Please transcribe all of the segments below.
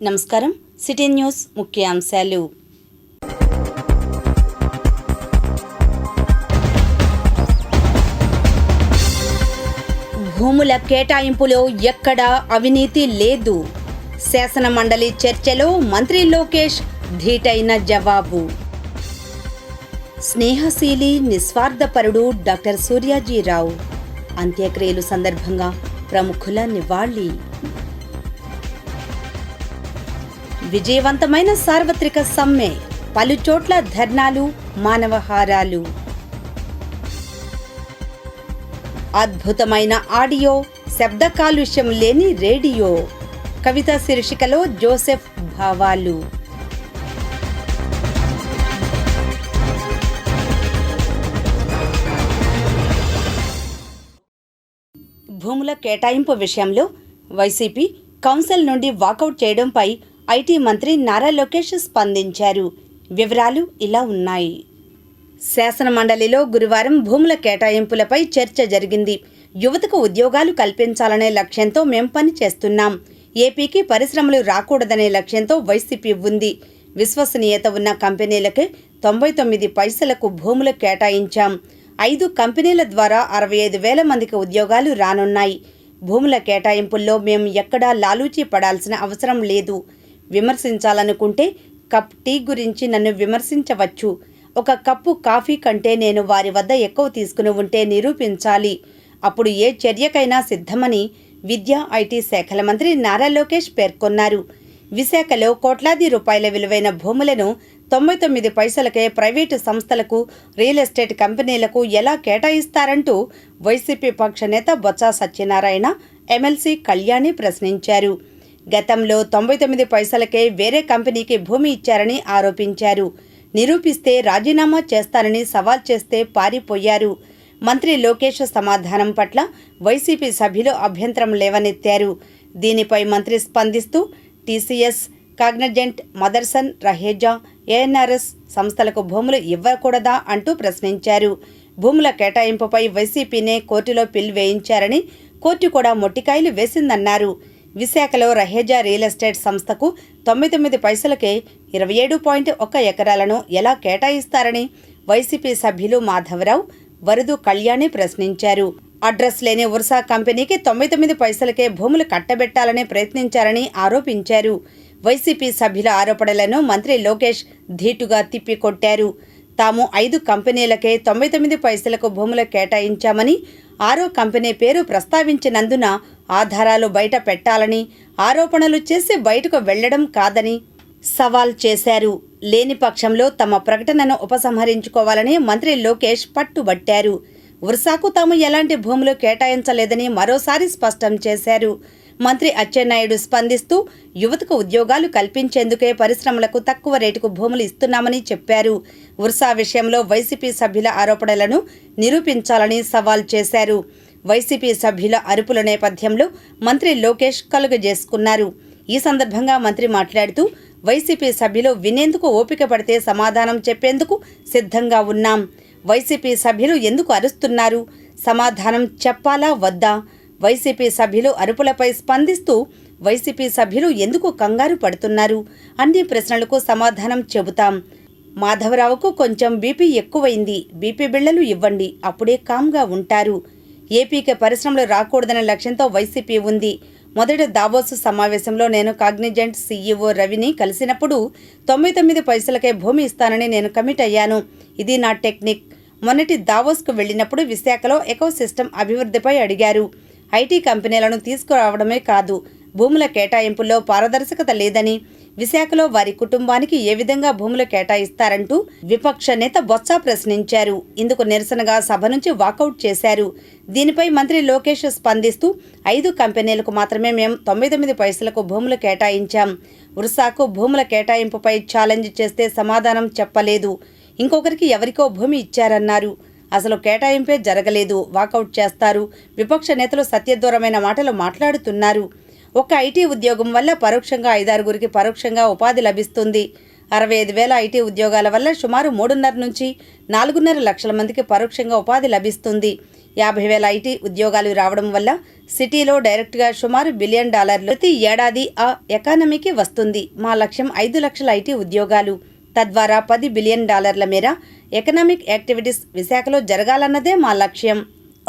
నమస్కారం. City news ముఖ్యాంశాలు. భూముల కేటాయింపులో ఎక్కడా అవినీతి లేదు. శాసన మండలి చర్చలో మంత్రి లోకేష్ ధీటైన జవాబు. స్నేహశీలి నిస్వార్థపరుడు డాక్టర్ సూర్యాజీరావు అంత్యక్రియలు సందర్భంగా ప్రముఖుల నివాళి. విజయవంతమైన సార్వత్రిక సమ్మె, పలుచోట్ల ధర్నాలు, మానవహారాలు. అద్భుతమైన ఆడియో, శబ్ద కాలుష్యం లేని రేడియో. కవిత శీర్షికలో జోసెఫ్ భావాలు. భూముల కేటాయింపు విషయంలో వైసీపీ కౌన్సిల్ నుండి వాకౌట్ చేయడంపై ఐటీ మంత్రి నారా లోకేష్ స్పందించారు. వివరాలు ఇలా ఉన్నాయి. శాసన మండలిలో గురువారం భూముల కేటాయింపులపై చర్చ జరిగింది. యువతకు ఉద్యోగాలు కల్పించాలనే లక్ష్యంతో మేం పని చేస్తున్నాం. ఏపీకి పరిశ్రమలు రాకూడదనే లక్ష్యంతో వైసీపీ ఉంది. విశ్వసనీయత ఉన్న కంపెనీలకే 99 పైసలకు భూములు కేటాయించాం. 5 కంపెనీల ద్వారా 65,000 మందికి ఉద్యోగాలు రానున్నాయి. భూముల కేటాయింపుల్లో మేము ఎక్కడా లాలూచీ పడాల్సిన అవసరం లేదు. విమర్శించాలనుకుంటే కప్ టీ గురించి నన్ను విమర్శించవచ్చు. ఒక కప్పు కాఫీ కంటే నేను వారి వద్ద ఎక్కువ తీసుకుని ఉంటే నిరూపించాలి. అప్పుడు ఏ చర్యకైనా సిద్ధమని విద్యా ఐటీ శాఖల మంత్రి నారా లోకేష్ పేర్కొన్నారు. విశాఖలో కోట్లాది రూపాయల విలువైన భూములను 99 పైసలకే ప్రైవేటు సంస్థలకు, రియల్ ఎస్టేట్ కంపెనీలకు ఎలా కేటాయిస్తారంటూ వైసీపీ పక్ష నేత బొత్స సత్యనారాయణ, ఎమ్మెల్సీ కళ్యాణి ప్రశ్నించారు. గతంలో 99 పైసలకే వేరే కంపెనీకి భూమి ఇచ్చారని ఆరోపించారు. నిరూపిస్తే రాజీనామా చేస్తానని సవాల్ చేస్తే పారిపోయారు. మంత్రి లోకేష్ సమాధానం పట్ల వైసీపీ సభ్యులు అభ్యంతరం లేవనెత్తారు. దీనిపై మంత్రి స్పందిస్తూ టీసీఎస్, కాగ్నిజెంట్, మదర్సన్, రహేజా, ఏఎన్ఆర్ఎస్ సంస్థలకు భూములు ఇవ్వకూడదా అంటూ ప్రశ్నించారు. భూముల కేటాయింపుపై వైసీపీనే కోర్టులో పిల్ వేయించారని, కోర్టు కూడా మొట్టికాయలు వేసిందన్నారు. విశాఖలో రహేజా రియల్ ఎస్టేట్ సంస్థకు 99 పైసలకే 27.1 ఎకరాలను ఎలా కేటాయిస్తారని వైసీపీ సభ్యులు మాధవరావు, వరదు కళ్యాణి ప్రశ్నించారు. అడ్రస్ లేని ఉర్సా కంపెనీకి 99 పైసలకే భూములు కట్టబెట్టాలని ప్రయత్నించారని ఆరోపించారు. వైసీపీ సభ్యుల ఆరోపణలను మంత్రి లోకేష్ ధీటుగా తిప్పికొట్టారు. తాము 5 కంపెనీలకే 99 పైసలకు భూములు కేటాయించామని, 6వ కంపెనీ పేరు ప్రస్తావించినందున ఆధారాలు బయట పెట్టాలని, ఆరోపణలు చేసి బయటకు వెళ్లడం కాదని సవాల్ చేశారు. లేని పక్షంలో తమ ప్రకటనను ఉపసంహరించుకోవాలని మంత్రి లోకేష్ పట్టుబట్టారు. ఉర్సాకు తాము ఎలాంటి భూములు కేటాయించలేదని మరోసారి స్పష్టం చేశారు. మంత్రి అచ్చెన్నాయుడు స్పందిస్తూ యువతకు ఉద్యోగాలు కల్పించేందుకే పరిశ్రమలకు తక్కువ రేటుకు భూములు ఇస్తున్నామని చెప్పారు. ఉర్సా విషయంలో వైసీపీ సభ్యుల ఆరోపణలను నిరూపించాలని సవాల్ చేశారు. వైసీపీ సభ్యుల అరుపుల నేపథ్యంలో మంత్రి లోకేష్ కలుగజేసుకున్నారు. ఈ సందర్భంగా మంత్రి మాట్లాడుతూ వైసీపీ సభ్యులు వినేందుకు ఓపిక పడితే సమాధానం చెప్పేందుకు సిద్ధంగా ఉన్నాం. వైసీపీ సభ్యులు ఎందుకు అరుస్తున్నారు? సమాధానం చెప్పాలా వద్దా? వైసీపీ సభ్యులు అరుపులపై స్పందిస్తూ వైసీపీ సభ్యులు ఎందుకు కంగారు పడుతున్నారు? అన్ని ప్రశ్నలకు సమాధానం చెబుతాం. మాధవరావుకు కొంచెం బీపీ ఎక్కువైంది, బీపీ బిళ్లలు ఇవ్వండి, అప్పుడే కామ్గా ఉంటారు. ఏపీకి పరిశ్రమలు రాకూడదనే లక్ష్యంతో వైసీపీ ఉంది. మొదటి దావోస్ సమావేశంలో నేను కాగ్నిజెంట్ సీఈఓ రవిని కలిసినప్పుడు 99 పైసలకే భూమి ఇస్తానని నేను కమిట్ అయ్యాను. ఇది నా టెక్నిక్. మొన్నటి దావోస్కు వెళ్ళినప్పుడు విశాఖలో ఎకో సిస్టమ్ అభివృద్ధిపై అడిగారు. ఐటీ కంపెనీలను తీసుకురావడమే కాదు, భూముల కేటాయింపుల్లో పారదర్శకత లేదని, విశాఖలో వారి కుటుంబానికి ఏ విధంగా భూములు కేటాయిస్తారంటూ విపక్ష నేత బొత్స ప్రశ్నించారు. ఇందుకు నిరసనగా సభ నుంచి వాకౌట్ చేశారు. దీనిపై మంత్రి లోకేష్ స్పందిస్తూ 5 కంపెనీలకు మాత్రమే మేము 99 పైసలకు భూములు కేటాయించాం. ఉర్సాకు భూముల కేటాయింపుపై ఛాలెంజ్ చేస్తే సమాధానం చెప్పలేదు. ఇంకొకరికి ఎవరికో భూమి ఇచ్చారన్నారు. అసలు కేటాయింపే జరగలేదు, వాకౌట్ చేస్తారు. విపక్ష నేతలు సత్యదూరమైన మాటలు మాట్లాడుతున్నారు. ఒక ఐటీ ఉద్యోగం వల్ల పరోక్షంగా 5-6గురికి పరోక్షంగా ఉపాధి లభిస్తుంది. 65,000 ఐటీ ఉద్యోగాల వల్ల సుమారు 3.5 నుంచి 4.5 లక్షల మందికి పరోక్షంగా ఉపాధి లభిస్తుంది. 50,000 ఐటీ ఉద్యోగాలు రావడం వల్ల సిటీలో డైరెక్ట్గా సుమారు $1 బిలియన్ ప్రతి ఏడాది ఆ ఎకానమీకి వస్తుంది. మా లక్ష్యం 5 లక్షల ఐటీ ఉద్యోగాలు, తద్వారా $10 బిలియన్ మేర ఎకనామిక్ యాక్టివిటీస్ విశాఖలో జరగాలన్నదే మా లక్ష్యం.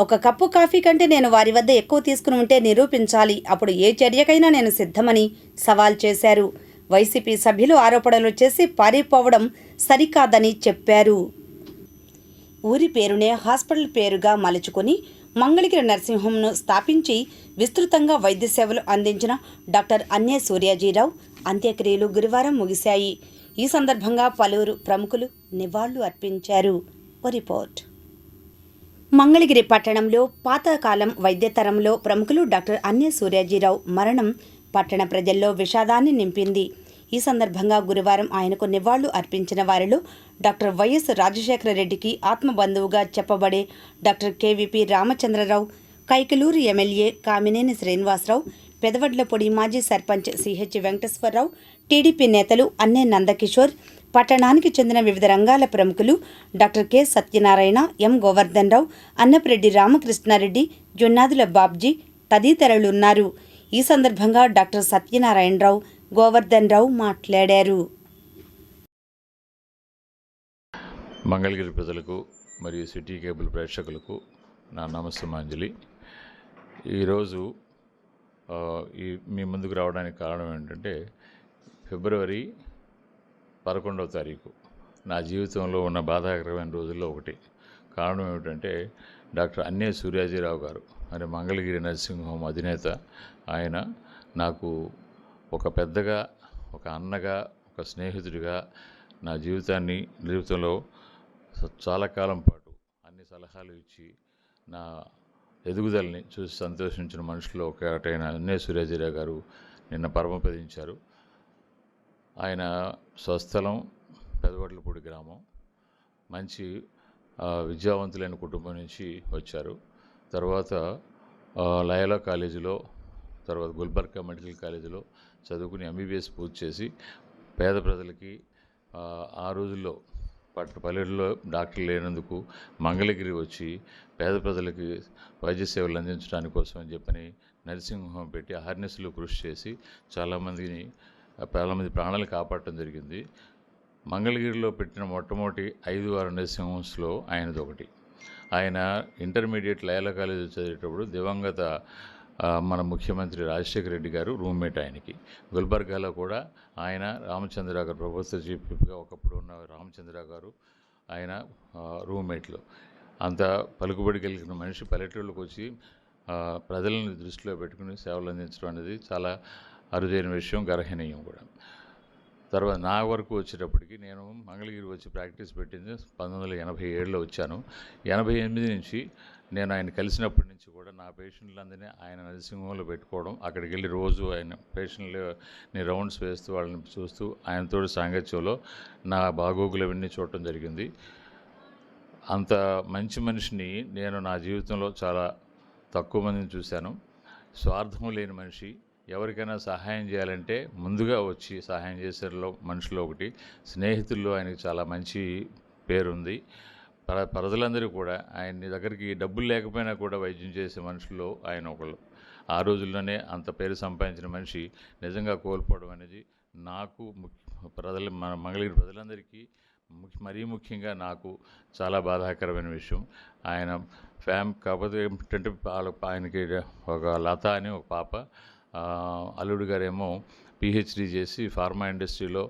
ఒక కప్పు కాఫీ కంటే నేను వారి వద్ద ఎక్కువ తీసుకుని ఉంటే నిరూపించాలి. అప్పుడు ఏ చర్యకైనా నేను సిద్ధమని సవాల్ చేశారు. వైసీపీ సభ్యులు ఆరోపణలు చేసి పారిపోవడం సరికాదని చెప్పారు. ఊరి పేరునే హాస్పిటల్ పేరుగా మలుచుకుని మంగళగిరి నర్సింహోంను స్థాపించి విస్తృతంగా వైద్య సేవలు అందించిన డాక్టర్ అన్నే సూర్యాజీరావు అంత్యక్రియలు గురువారం ముగిశాయి. ఈ సందర్భంగా పలువురు ప్రముఖులు నివాళులు అర్పించారు. ఓ రిపోర్ట్. మంగళగిరి పట్టణంలో పాతకాలం వైద్యతరంలో ప్రముఖులు డాక్టర్ అన్నే సూర్యాజీరావు మరణం పట్టణ ప్రజల్లో విషాదాన్ని నింపింది. ఈ సందర్భంగా గురువారం ఆయనకు నివాళులు అర్పించిన వారిలో డాక్టర్ వైఎస్ రాజశేఖర రెడ్డికి ఆత్మబంధువుగా చెప్పబడే doctor K V P Ramachandra Rao, Kaikaluru MLA Kamineni Srinivasa Rao, Pedavadlapudi మాజీ సర్పంచ్ సిహెచ్ వెంకటేశ్వరరావు, టీడీపీ నేతలు అన్నే నందకిషోర్, పట్టణానికి చెందిన వివిధ రంగాల ప్రముఖులు డాక్టర్ కె సత్యనారాయణ, ఎం గోవర్ధన్ రావు, అన్నప్రెడ్డి రామకృష్ణారెడ్డి, జొన్నాదుల బాబ్జీ తదితరులున్నారు. ఈ సందర్భంగా డాక్టర్ సత్యనారాయణరావు, గోవర్ధన్ రావు మాట్లాడారు. మంగళగిరి ప్రజలకు మరియు సిటీ కేబుల్ ప్రేక్షకులకు నా నమస్సుమాంజలి. ఈరోజు మీ ముందుకు రావడానికి కారణం ఏంటంటే, ఫిబ్రవరి 11వ తారీఖు నా జీవితంలో ఉన్న బాధాకరమైన రోజుల్లో ఒకటి. కారణం ఏమిటంటే, డాక్టర్ అన్నే సూర్యాజీరావు గారు మరి మంగళగిరి నర్సింగ్ హోమ్ అధినేత. ఆయన నాకు ఒక పెద్దగా, ఒక అన్నగా, ఒక స్నేహితుడిగా నా జీవితంలో చాలా కాలం పాటు అన్ని సలహాలు ఇచ్చి నా ఎదుగుదలని చూసి సంతోషించిన మనుషుల్లో ఒకటైన అన్నే సూర్యాజీరావు గారు నిన్న పరమపదించారు. ఆయన స్వస్థలం పెదవడ్లపూడి గ్రామం. మంచి విద్యావంతులైన కుటుంబం నుంచి వచ్చారు. తర్వాత లయోలా కాలేజీలో, తర్వాత గుల్బర్గా మెడికల్ కాలేజీలో చదువుకుని ఎంబీబీఎస్ పూర్తి చేసి పేద ప్రజలకి ఆ రోజుల్లో పల్లెల్లో డాక్టర్లు లేనందుకు మంగళగిరి వచ్చి పేద ప్రజలకి వైద్య సేవలు అందించడానికి కోసం అని చెప్పని నర్సింగ్ హోమ్ పెట్టి అహర్నిశలు కృషి చేసి చాలామంది ప్రాణాలు కాపాడటం జరిగింది. మంగళగిరిలో పెట్టిన మొట్టమొదటి 5-6 నర్సింగ్ హోమ్స్లో ఆయనది ఒకటి. ఆయన ఇంటర్మీడియట్ లయోలా కాలేజీ చదివేటప్పుడు దివంగత మన ముఖ్యమంత్రి రాజశేఖర రెడ్డి గారు రూమ్మేట్ ఆయనకి. గుల్బర్గాలో కూడా ఆయన రామచంద్రరావు గారు, ప్రభుత్వ చీఫ్ విప్గా ఒకప్పుడు ఉన్న రామచంద్రరావు గారు ఆయన రూమ్మేట్లు. అంత పలుకుబడి కలిగిన మనిషి పల్లెటూళ్ళకి వచ్చి ప్రజలను దృష్టిలో పెట్టుకుని సేవలు అందించడం అనేది చాలా అరుదైన విషయం, గర్హనీయం కూడా. తర్వాత నా వరకు వచ్చేటప్పటికి నేను మంగళగిరి వచ్చి ప్రాక్టీస్ పెట్టింది 1987లో వచ్చాను. 88 నుంచి నేను ఆయన కలిసినప్పటి నుంచి కూడా నా పేషెంట్లందరినీ ఆయన నర్సింగ్ హోమ్లో పెట్టుకోవడం, అక్కడికి వెళ్ళి రోజు ఆయన పేషెంట్లని రౌండ్స్ వేస్తూ వాళ్ళని చూస్తూ ఆయనతో సాంగత్యంలో నా బాగోగులు అవన్నీ చూడటం జరిగింది. అంత మంచి మనిషిని నేను నా జీవితంలో చాలా తక్కువ మందిని చూశాను. స్వార్థం లేని మనిషి. ఎవరికైనా సహాయం చేయాలంటే ముందుగా వచ్చి సహాయం చేసేలో మనుషులు ఒకటి. స్నేహితుల్లో ఆయనకి చాలా మంచి పేరుంది. ప్రజలందరూ కూడా ఆయన దగ్గరికి డబ్బులు లేకపోయినా కూడా వైద్యం చేసే మనుషుల్లో ఆయన ఒకళ్ళు. ఆ రోజుల్లోనే అంత పేరు సంపాదించిన మనిషి నిజంగా కోల్పోవడం అనేది నాకు మన మంగళగిరి ప్రజలందరికీ మరీ ముఖ్యంగా నాకు చాలా బాధాకరమైన విషయం. ఆయన కాకపోతే ఏంటంటే ఆయనకి ఒక లత అని ఒక పాప, అల్లుడు గారేమో పిహెచ్డి చేసి ఫార్మా ఇండస్ట్రీలో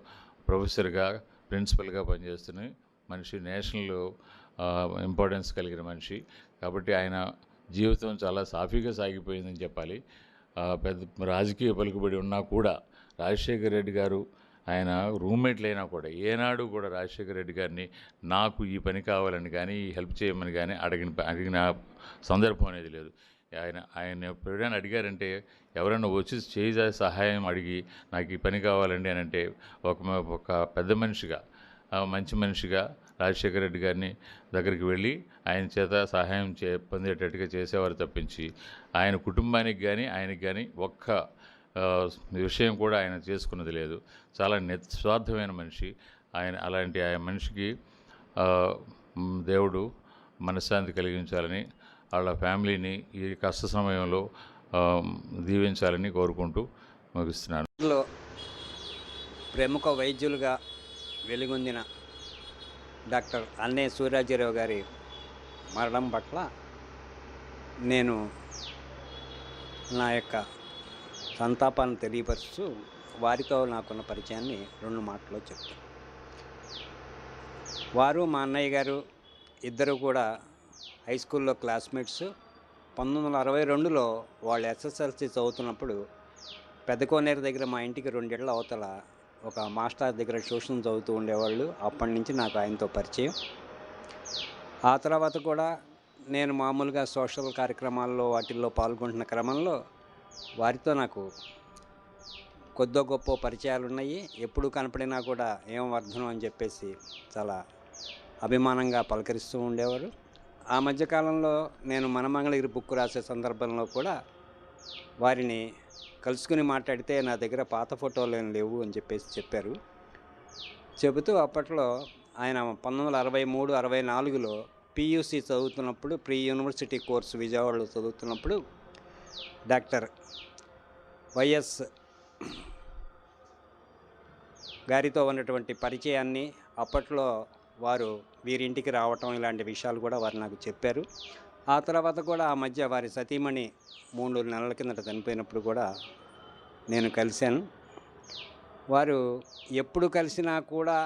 ప్రొఫెసర్గా, ప్రిన్సిపల్గా పనిచేస్తున్న మనిషి, నేషనల్ ఇంపార్టెన్స్ కలిగిన మనిషి. కాబట్టి ఆయన జీవితం చాలా సాఫీగా సాగిపోయిందని చెప్పాలి. పెద్ద రాజకీయ పలుకుబడి ఉన్నా కూడా రాజశేఖర రెడ్డి గారు ఆయన రూమ్మేట్లు అయినా కూడా ఏనాడు కూడా రాజశేఖర రెడ్డి గారిని నాకు ఈ పని కావాలని కానీ, ఈ హెల్ప్ చేయమని కానీ అడిగిన సందర్భం అనేది లేదు. ఆయన ఎప్పుడైనా అడిగారంటే, ఎవరైనా వచ్చి చేయి సహాయం అడిగి నాకు ఈ పని కావాలండి అని అంటే ఒక పెద్ద మనిషిగా, మంచి మనిషిగా రాజశేఖర రెడ్డి గారిని దగ్గరికి వెళ్ళి ఆయన చేత సహాయం పొందేటట్టుగా చేసేవారు తప్పించి ఆయన కుటుంబానికి కానీ ఆయనకి కానీ ఒక్క విషయం కూడా ఆయన చేసుకున్నది లేదు. చాలా నిస్వార్థమైన మనిషి ఆయన. అలాంటి ఆయన మనిషికి దేవుడు మనశ్శాంతి కలిగించాలని, వాళ్ళ ఫ్యామిలీని ఈ కష్ట సమయంలో దీవించాలని కోరుకుంటూ ముగిస్తున్నాను. ప్రముఖ వైద్యులుగా వెలుగొందిన డాక్టర్ అన్నే సూర్యాజీరావు గారి మరణం పట్ల నేను నా యొక్క సంతాపాన్ని తెలియపరుస్తూ వారితో నాకున్న పరిచయాన్ని 2 మాటల్లో చెప్తాను. వారు మా అన్నయ్య గారు ఇద్దరు కూడా హై స్కూల్లో క్లాస్మేట్స్. 1962లో వాళ్ళు ఎస్ఎస్ఎల్సి చదువుతున్నప్పుడు పెద్దకోనేరు దగ్గర మా ఇంటికి 2 ఇళ్ల అవతల ఒక మాస్టర్ దగ్గర ట్యూషన్ చదువుతూ ఉండేవాళ్ళు. అప్పటి నుంచి నాకు ఆయనతో పరిచయం. ఆ తర్వాత కూడా నేను మామూలుగా సోషల్ కార్యక్రమాల్లో వాటిల్లో పాల్గొంటున్న క్రమంలో వారితో నాకు కొద్దో గొప్ప పరిచయాలు ఉన్నాయి. ఎప్పుడు కనపడినా కూడా ఏం వర్ధనం అని చెప్పేసి చాలా అభిమానంగా పలకరిస్తూ ఉండేవారు. ఆ మధ్యకాలంలో నేను మన మంగళగిరి బుక్ రాసే సందర్భంలో కూడా వారిని కలుసుకుని మాట్లాడితే నా దగ్గర పాత ఫోటోలు ఏం లేవు అని చెప్పేసి చెప్పారు. చెబుతూ అప్పట్లో ఆయన 1963-64లో పియూసీ చదువుతున్నప్పుడు, ప్రీ యూనివర్సిటీ కోర్సు విజయవాడలో చదువుతున్నప్పుడు డాక్టర్ వైఎస్ గారితో ఉన్నటువంటి పరిచయాన్ని, అప్పట్లో వారు వీరింటికి రావటం ఇలాంటి విషయాలు కూడా వారు నాకు చెప్పారు. ఆ తర్వాత కూడా ఆ మధ్య వారి సతీమణి 3 నెలల కిందట చనిపోయినప్పుడు కూడా నేను కలిశాను. వారు ఎప్పుడు కలిసినా కూడా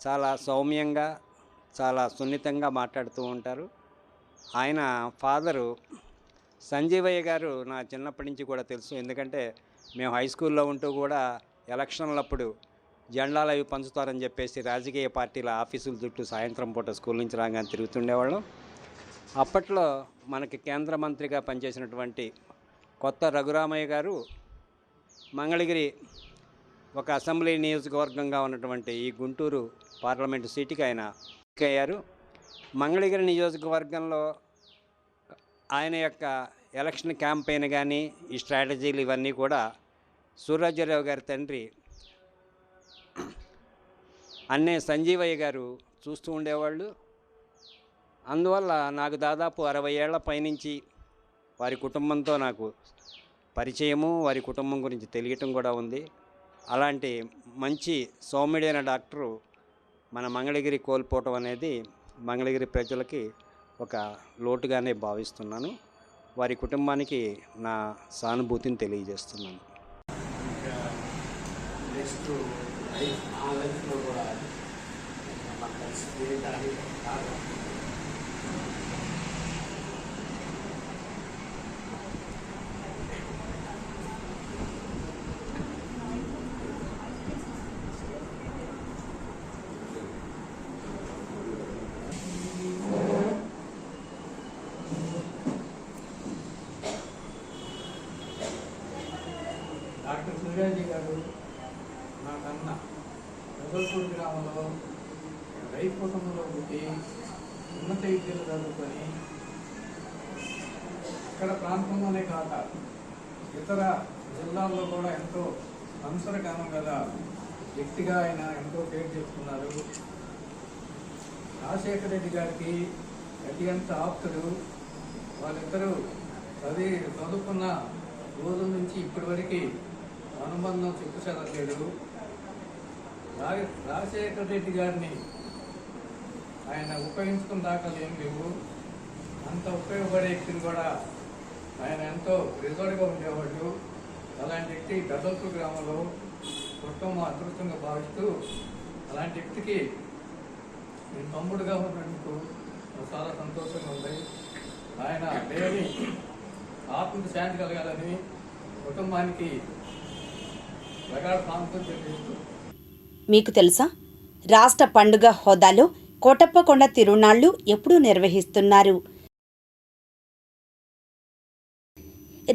చాలా సౌమ్యంగా, చాలా సున్నితంగా మాట్లాడుతూ ఉంటారు. ఆయన ఫాదరు సంజీవయ్య గారు నా చిన్నప్పటి నుంచి కూడా తెలుసు. ఎందుకంటే మేము హై స్కూల్లో ఉంటూ కూడా ఎలక్షన్లప్పుడు జెండాలు అవి పంచుతారని చెప్పేసి రాజకీయ పార్టీల ఆఫీసుల చుట్టూ సాయంత్రం పూట స్కూల్ నుంచి రాగానే తిరుగుతుండేవాళ్ళం. అప్పట్లో మనకి కేంద్ర మంత్రిగా పనిచేసినటువంటి కొత్త రఘురామయ్య గారు మంగళగిరి ఒక అసెంబ్లీ నియోజకవర్గంగా ఉన్నటువంటి ఈ గుంటూరు పార్లమెంటు సీటుకి ఆయన ఎన్నికయ్యారు. మంగళగిరి నియోజకవర్గంలో ఆయన యొక్క ఎలక్షన్ క్యాంపెయిన్ కానీ ఈ స్ట్రాటజీలు ఇవన్నీ కూడా సూర్యాజీరావు గారి తండ్రి అన్నే సంజీవయ్య గారు చూస్తూ ఉండేవాళ్ళు. అందువల్ల నాకు దాదాపు 60 ఏళ్ల పైనుంచి వారి కుటుంబంతో నాకు పరిచయము, వారి కుటుంబం గురించి తెలియటం కూడా ఉంది. అలాంటి మంచి సౌమ్యుడైన డాక్టరు మన మంగళగిరి కోల్పోవటం అనేది మంగళగిరి ప్రజలకి ఒక లోటుగానే భావిస్తున్నాను. వారి కుటుంబానికి నా సానుభూతిని తెలియజేస్తున్నాను. నెక్స్ట్ ఆ లైఫ్లో కూడా మాకు కలిసి డాక్టర్ సూర్యాజీ గారు నాకన్నా రఘుల్పూర్ గ్రామంలో రైతు కుటుంబంలో పుట్టి ఉన్నత విద్యలు చదువుకొని ఇక్కడ ప్రాంతంలోనే కాక ఇతర జిల్లాల్లో కూడా ఎంతో సంవత్సరకాలం గల వ్యక్తిగా ఆయన ఎంతో పేరు చెప్తున్నారు. రాజశేఖర రెడ్డి గారికి అత్యంత ఆప్తుడు. వాళ్ళిద్దరూ చదువుకున్న రోజుల నుంచి ఇప్పటి వరకు అనుబంధం చెప్పు చెదరలేడు. రాజశేఖర రెడ్డి గారిని ఆయన ఉపయోగించుకున్న దాఖలు ఏం లేవు. అంత ఉపయోగపడే వ్యక్తిని కూడా ఆయన ఎంతో రిజర్వ్గా ఉండేవాడు. అలాంటి వ్యక్తి గదల్పూర్ గ్రామంలో కుటుంబం అదృష్టంగా భావిస్తూ అలాంటి వ్యక్తికి నేను తమ్ముడుగా ఉన్నందుకు చాలా సంతోషంగా ఉంది. ఆయన దేవుని ఆత్మకు శాంతి కలగాలని కుటుంబానికి ప్రగాఢ ప్రాంతం తెలియజేస్తూ. మీకు తెలుసా, రాష్ట్ర పండుగ హోదాలో కోటప్పకొండ తిరునాళ్లు ఎప్పుడూ నిర్వహిస్తున్నారు.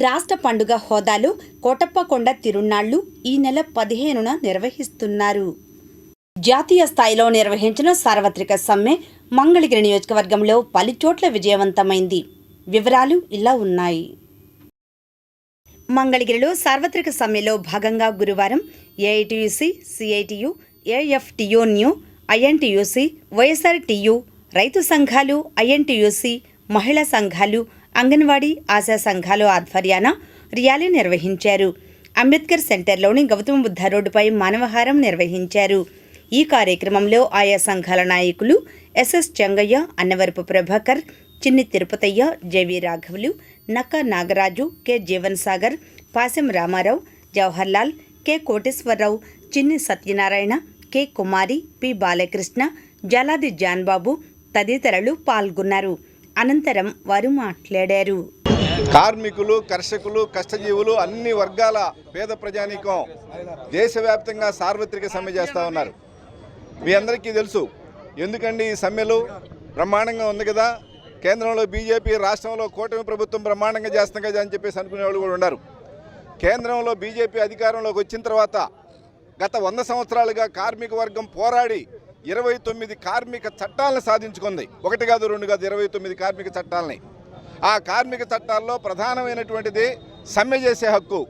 రాష్ట్ర పండుగ హోదాలో కోటప్పకొండ తిరునాళ్లు ఈ నెల 15న నిర్వహిస్తున్నారు. జాతీయ స్థాయిలో నిర్వహించిన సార్వత్రిక సమ్మె మంగళగిరి నియోజకవర్గంలో పలుచోట్ల విజయవంతమైంది. వివరాలు ఇలా ఉన్నాయి. మంగళగిరిలో సార్వత్రిక సమ్మెలో భాగంగా గురువారం AITUC, CITU, AFTU new, INTUC, YSRTU, రైతు సంఘాలు, ఐఎన్టీయూసీ, మహిళా సంఘాలు, అంగన్వాడీ ఆశా సంఘాలు ఆధ్వర్యాన ర్యాలీ నిర్వహించారు. అంబేద్కర్ సెంటర్లోని గౌతమ బుద్ధ రోడ్డుపై మానవహారం నిర్వహించారు. ఈ కార్యక్రమంలో ఆయా సంఘాల నాయకులు ఎస్ఎస్ చెంగయ్య, అన్నవరపు ప్రభాకర్, చిన్ని తిరుపతయ్య, జేవి రాఘవులు, నక్క నాగరాజు, కె జీవన్ సాగర్, పాసెం రామారావు, జవహర్లాల్, కె కోటేశ్వరరావు, చిన్ని సత్యనారాయణ, కె కుమారి, పి బాలకృష్ణ, జలాది జాన్బాబు తదితరులు పాల్గొన్నారు. అనంతరం వారు మాట్లాడారు. కార్మికులు, కర్షకులు, కష్టజీవులు అన్ని వర్గాల పేద ప్రజానీకం దేశవ్యాప్తంగా సార్వత్రిక సమ్మె చేస్తూ ఉన్నారు. మీ అందరికీ తెలుసు ఎందుకండి ఈ సమ్మెలు బ్రహ్మాండంగా ఉంది కదా. కేంద్రంలో బీజేపీ, రాష్ట్రంలో కూటమి ప్రభుత్వం బ్రహ్మాండంగా చేస్తాం కదా అని చెప్పేసి అనుకునే వాళ్ళు కూడా ఉన్నారు. కేంద్రంలో బీజేపీ అధికారంలోకి వచ్చిన తర్వాత గత 100 సంవత్సరాలుగా కార్మిక వర్గం పోరాడి 29 కార్మిక చట్టాలను సాధించుకుంది. 1 కాదు 2 కాదు 29 కార్మిక చట్టాలని. ఆ కార్మిక చట్టాల్లో ప్రధానమైనటువంటిది సమ్మె చేసే హక్కు.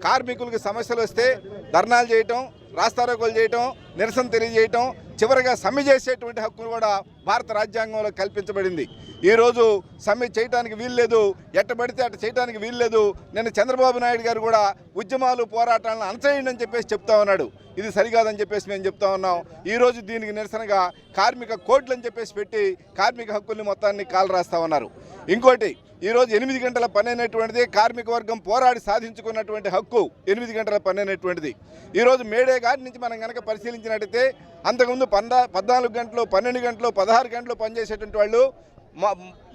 కార్మికులకు సమస్యలు వస్తే ధర్నాలు చేయటం, రాస్తారోకోలు చేయటం, నిరసన తెలియజేయటం, చివరిగా సమ్మె చేసేటువంటి హక్కును కూడా భారత రాజ్యాంగంలో కల్పించబడింది. ఈరోజు సమ్మె చేయడానికి వీల్లేదు, ఎట్టబడితే అట్ట చేయడానికి వీల్లేదు. నిన్న చంద్రబాబు నాయుడు గారు కూడా ఉద్యమాలు, పోరాటాలను అణచేయండి అని చెప్పేసి చెప్తా ఉన్నాడు. ఇది సరికాదని చెప్పేసి మేము చెప్తా ఉన్నాం. ఈరోజు దీనికి నిరసనగా కార్మిక కోడ్లు అని చెప్పేసి పెట్టి కార్మిక హక్కుల్ని మొత్తాన్ని కాలు రాస్తా ఉన్నారు. ఇంకోటి, ఈరోజు 8 గంటల పని అనేటువంటిది కార్మిక వర్గం పోరాడి సాధించుకున్నటువంటి హక్కు. 8 గంటల పని అనేటువంటిది ఈరోజు మేడే గారి నుంచి మనం కనుక పరిశీలించినట్టయితే అంతకుముందు 14 గంటలు, 12 గంటలు, 16 గంటలు పనిచేసేటువంటి వాళ్ళు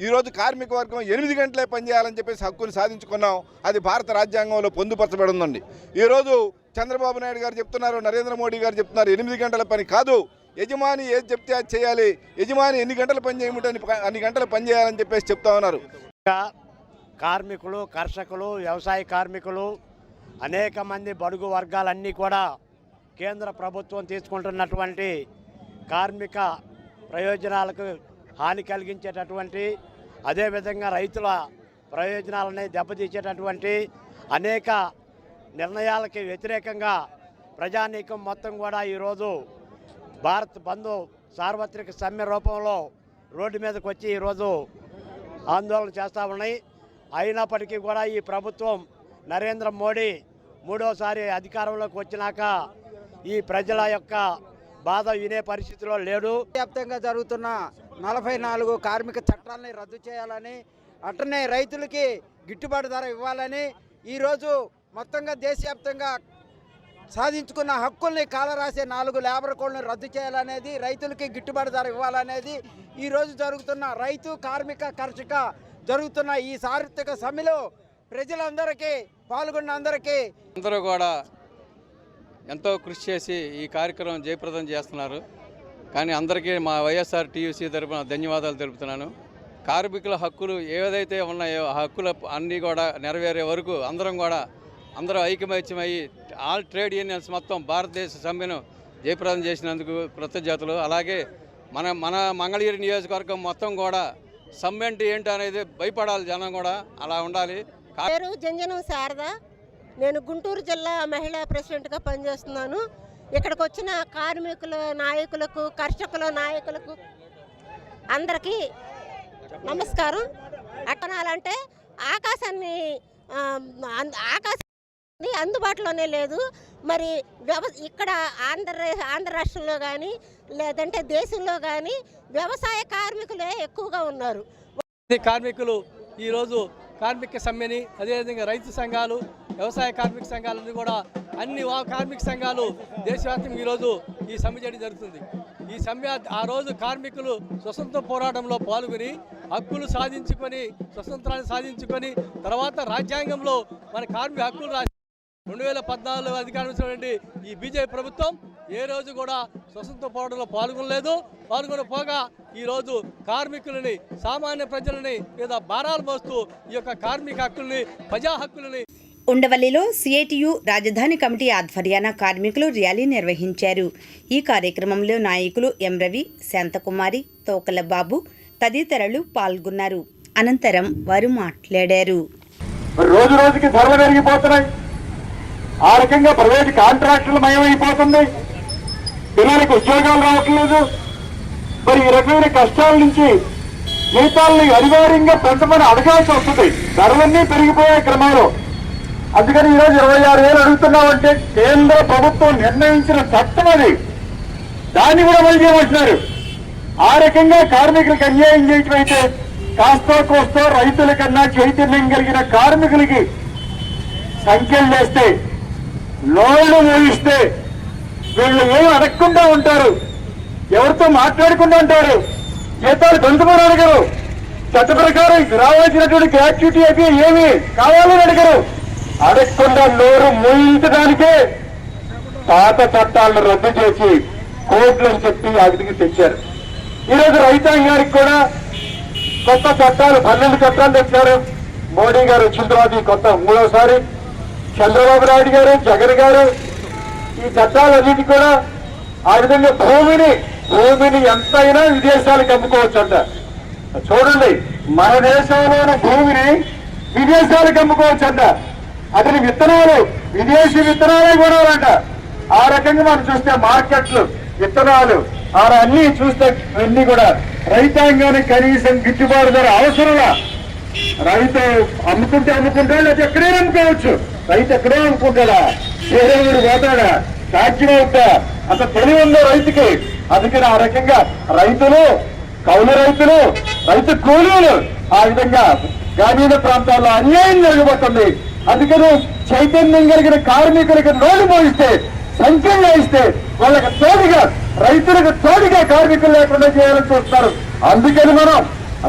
ఈరోజు కార్మిక వర్గం 8 గంటలే పనిచేయాలని చెప్పేసి హక్కును సాధించుకున్నాం. అది భారత రాజ్యాంగంలో పొందుపరచబడి ఉందండి. ఈరోజు చంద్రబాబు నాయుడు గారు చెప్తున్నారు, నరేంద్ర మోడీ గారు చెప్తున్నారు 8 గంటల పని కాదు, యజమాని ఏది చెప్తే అది చేయాలి, యజమాని ఎన్ని గంటలు పని చేయమంటే అన్ని గంటలు పని చేయాలని చెప్పేసి చెప్తా ఉన్నారు. కార్మికులు, కర్షకులు, వ్యవసాయ కార్మికులు, అనేక మంది బడుగు వర్గాలన్నీ కూడా కేంద్ర ప్రభుత్వం తీసుకుంటున్నటువంటి కార్మిక ప్రయోజనాలకు హాని కలిగించేటటువంటి, అదేవిధంగా రైతుల ప్రయోజనాలని దెబ్బతీసేటటువంటి అనేక నిర్ణయాలకి వ్యతిరేకంగా ప్రజానీకం మొత్తం కూడా ఈరోజు భారత్ బంధు సార్వత్రిక సమ్మె రూపంలో రోడ్డు మీదకి వచ్చి ఈరోజు ఆందోళన చేస్తూ ఉన్నాయి. అయినప్పటికీ కూడా ఈ ప్రభుత్వం నరేంద్ర మోడీ 3వసారి అధికారంలోకి వచ్చినాక ఈ ప్రజల యొక్క బాధ వినే పరిస్థితిలో లేడు. వ్యాప్తంగా జరుగుతున్న 44 కార్మిక చట్టాలని రద్దు చేయాలని, అట్లనే రైతులకి గిట్టుబాటు ధర ఇవ్వాలని, ఈరోజు మొత్తంగా దేశవ్యాప్తంగా సాధించుకున్న హక్కుల్ని కాలరాసే 4 లేబర్ కోడ్లను రద్దు చేయాలనేది, రైతులకి గిట్టుబాటు ధర ఇవ్వాలనేది ఈరోజు జరుగుతున్న రైతు, కార్మిక, కర్షక జరుగుతున్న ఈ సార్వత్రిక సమ్మెలో ప్రజలందరికీ, పాల్గొన్న అందరూ కూడా ఎంతో కృషి చేసి ఈ కార్యక్రమం జయప్రదం చేస్తున్నారు. కానీ అందరికీ మా వైఎస్ఆర్ టీయూసీ తరపున ధన్యవాదాలు తెలుపుతున్నాను. కార్మికుల హక్కులు ఏదైతే ఉన్నాయో ఆ హక్కులు అన్నీ కూడా నెరవేరే వరకు అందరూ ఐక్యమత్యమయ్యి ఆల్ ట్రేడ్ యూనియన్స్ మొత్తం భారతదేశ సమ్మెను జయప్రదం చేసినందుకు కృతజ్ఞతలు. అలాగే మన మంగళగిరి నియోజకవర్గం మొత్తం కూడా సమ్మె అంటే ఏంటి అనేది భయపడాలి, జనం కూడా అలా ఉండాలి. పేరు జంజనం శారద. నేను గుంటూరు జిల్లా మహిళా ప్రెసిడెంట్గా పనిచేస్తున్నాను. ఇక్కడికి వచ్చిన కార్మికుల నాయకులకు, కర్షకుల నాయకులకు అందరికీ నమస్కారం. అక్కనాలంటే ఆకాశాన్ని అందుబాటులోనే లేదు. మరి ఇక్కడ ఆంధ్ర రాష్ట్రంలో కానీ లేదంటే దేశంలో కానీ వ్యవసాయ కార్మికులే ఎక్కువగా ఉన్నారు. కార్మికులు ఈరోజు కార్మిక సమ్మెని, అదేవిధంగా రైతు సంఘాలు, వ్యవసాయ కార్మిక సంఘాలన్నీ కూడా అన్ని కార్మిక సంఘాలు దేశవ్యాప్తంగా ఈరోజు ఈ సమ్మె చేయడం జరుగుతుంది. ఈ సమ్మె ఆ రోజు కార్మికులు స్వతంత్ర పోరాటంలో పాల్గొని హక్కులు సాధించుకొని, స్వతంత్రాన్ని సాధించుకొని, తర్వాత రాజ్యాంగంలో మన కార్మిక హక్కులు 2014 అధికారంలోని ఈ బీజేపీ ప్రభుత్వం ఏ రోజు కూడా స్వతంత్ర పోరాటంలో పాల్గొనపోగా ఈరోజు కార్మికులని, సామాన్య ప్రజలని లేదా భారాలు మోస్తూ ఈ యొక్క కార్మిక హక్కుల్ని, ప్రజా హక్కులని. ఉండవల్లిలో సిఐటియు రాజధాని కమిటీ ఆధ్వర్యాన కార్మికులు ర్యాలీ నిర్వహించారు. ఈ కార్యక్రమంలో నాయకులు ఎం రవి, శాంతకుమారి, తోకల బాబు తదితరులు పాల్గొన్నారు. అనంతరం వారు మాట్లాడారు. రోజు రోజుకి ధరలు పెరిగిపోతున్నాయి. ఆ రకంగా ప్రైవేట్ కాంట్రాక్టులు మయమైపోతుంది. పిల్లలకు ఉద్యోగాలు రావట్లేదు. మరి ఈ రకమైన కష్టాల నుంచి జీతాలని అనివార్యంగా పెంచమని అడగాల్సి వస్తుంది, ధరలన్నీ పెరిగిపోయే క్రమంలో. అందుకని ఈరోజు 26,000 అడుగుతున్నామంటే కేంద్ర ప్రభుత్వం నిర్ణయించిన చట్టం అది, దాన్ని కూడా అమలు చేయమంటున్నారు. ఆ రకంగా కార్మికులకు అన్యాయం చేయటం అయితే కాస్తో కోస్తో రైతుల కన్నా చైతన్యం కలిగిన కార్మికులకి సంఖ్యలు చేస్తే, లోన్లు మోగిస్తే వీళ్ళు ఏమి అడగకుండా ఉంటారు, ఎవరితో మాట్లాడకుండా ఉంటారు, జీతాలు పెంచమని అడగరు, చట్ట ప్రకారం రావాల్సినటువంటి గ్రాట్యుటీ అయితే ఏమి కావాలని అడగరు. అడగకుండా నోరు మూయించడానికే పాత చట్టాలను రద్దు చేసి కోర్టులు అని చెప్పి అవిటికి తెచ్చారు. ఈరోజు రైతాంగానికి కూడా కొత్త చట్టాలు 12 చట్టాలు తెచ్చారు. మోడీ గారు వచ్చిన తర్వాత ఈ కొత్త 3వసారి చంద్రబాబు నాయుడు గారు, జగన్ గారు ఈ చట్టాలన్నిటి కూడా ఆ విధంగా భూమిని ఎంతైనా విదేశాలకు అమ్ముకోవచ్చంట. చూడండి, మన దేశంలోని భూమిని విదేశాలకు అమ్ముకోవచ్చంట. అతని విత్తనాలు విదేశీ విత్తనాలే కొనాలంట. ఆ రకంగా మనం చూస్తే మార్కెట్లు, విత్తనాలు అన్నీ చూస్తే అన్ని కూడా రైతాంగానికి కనీసం గిట్టుబాటు ధర అవసరంలా. రైతు అమ్ముకుంటే లేదా ఎక్కడే అమ్ముకోవచ్చు. రైతు ఎక్కడే అమ్ముకుంటాడా, వేరే ఊరు పోతాడా, సాధ్యం అవుతా, అంత తెలివి ఉందో రైతుకి. అందుకని ఆ రకంగా రైతులు, కౌలు రైతులు, రైతు కూలీలు ఆ విధంగా గ్రామీణ ప్రాంతాల్లో అన్యాయం జరగబోతుంది. అందుకని చైతన్యం కలిగిన కార్మికులకు నోటు మోగిస్తే, సంఖ్యలు వేయిస్తే వాళ్ళకి తోడుగా, రైతులకు తోడుగా కార్మికులు లేకుండా చేయాలని చూస్తున్నారు. అందుకని మనం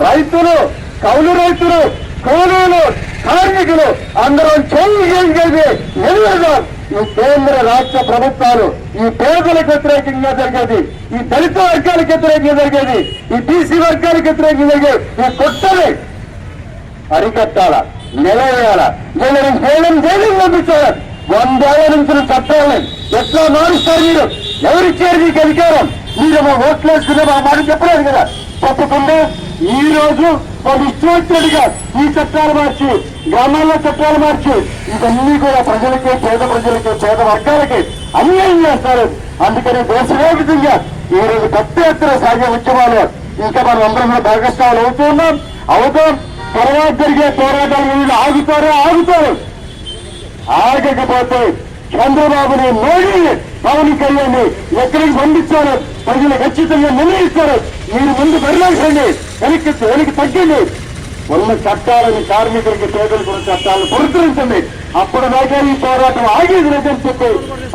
రైతులు, కౌలు రైతులు, కూలీలు, కార్మికులు అందరం చేయగలిగే నిలబడదాం. ఈ కేంద్ర రాష్ట్ర ప్రభుత్వాలు ఈ పేదలకు వ్యతిరేకంగా జరిగేది, ఈ దళిత వర్గాలకు వ్యతిరేకంగా జరిగేది, ఈ బీసీ వర్గాలకు వ్యతిరేకంగా జరిగేది ఈ కొట్టని అరికట్టాల, నిలవేయాల. వీళ్ళని జైలు పంపించాలి. 100 ఏళ్ల నుంచి చట్టాలని ఎట్లా మారుస్తారు మీరు? ఎవరిచ్చారు మీకు అధికారం? మీరు మా ఓట్లు వేసుకునే మా మాట చెప్పలేదు కదా. తప్పకుండా ఈ రోజు వాళ్ళు ఇష్టమైనట్టుగా ఈ చట్టాలు మార్చి, గ్రామాల్లో చట్టాలు మార్చి ఇవన్నీ కూడా ప్రజలకి, పేద ప్రజలకి, పేద వర్గాలకి అన్యాయం చేస్తారు. అందుకని దేశవ్యాప్తంగా ఈ రోజు పెద్ద ఎత్తున సాగే ఉద్యమాలు ఇంకా మనం అందరం భాగస్వాములు అవుతున్నాం, అవుతాం. తర్వాత జరిగే పోరాటాలు ఆగుతారు. ఆగకపోతే చంద్రబాబుని, మోడీని, పవన్ కళ్యాణ్ ఎక్కడికి పంపించారు ప్రజలు ఖచ్చితంగా నిర్ణయిస్తారు. మీరు ముందు పరిణామించండి, వెనక్కి తగ్గండి. ఉన్న చట్టాలని, కార్మికులకి, పేదలకు ఉన్న చట్టాలను పునరుద్ధరించండి. అప్పుడు దాకా ఈ పోరాటం ఆగేది లేదని చెప్పి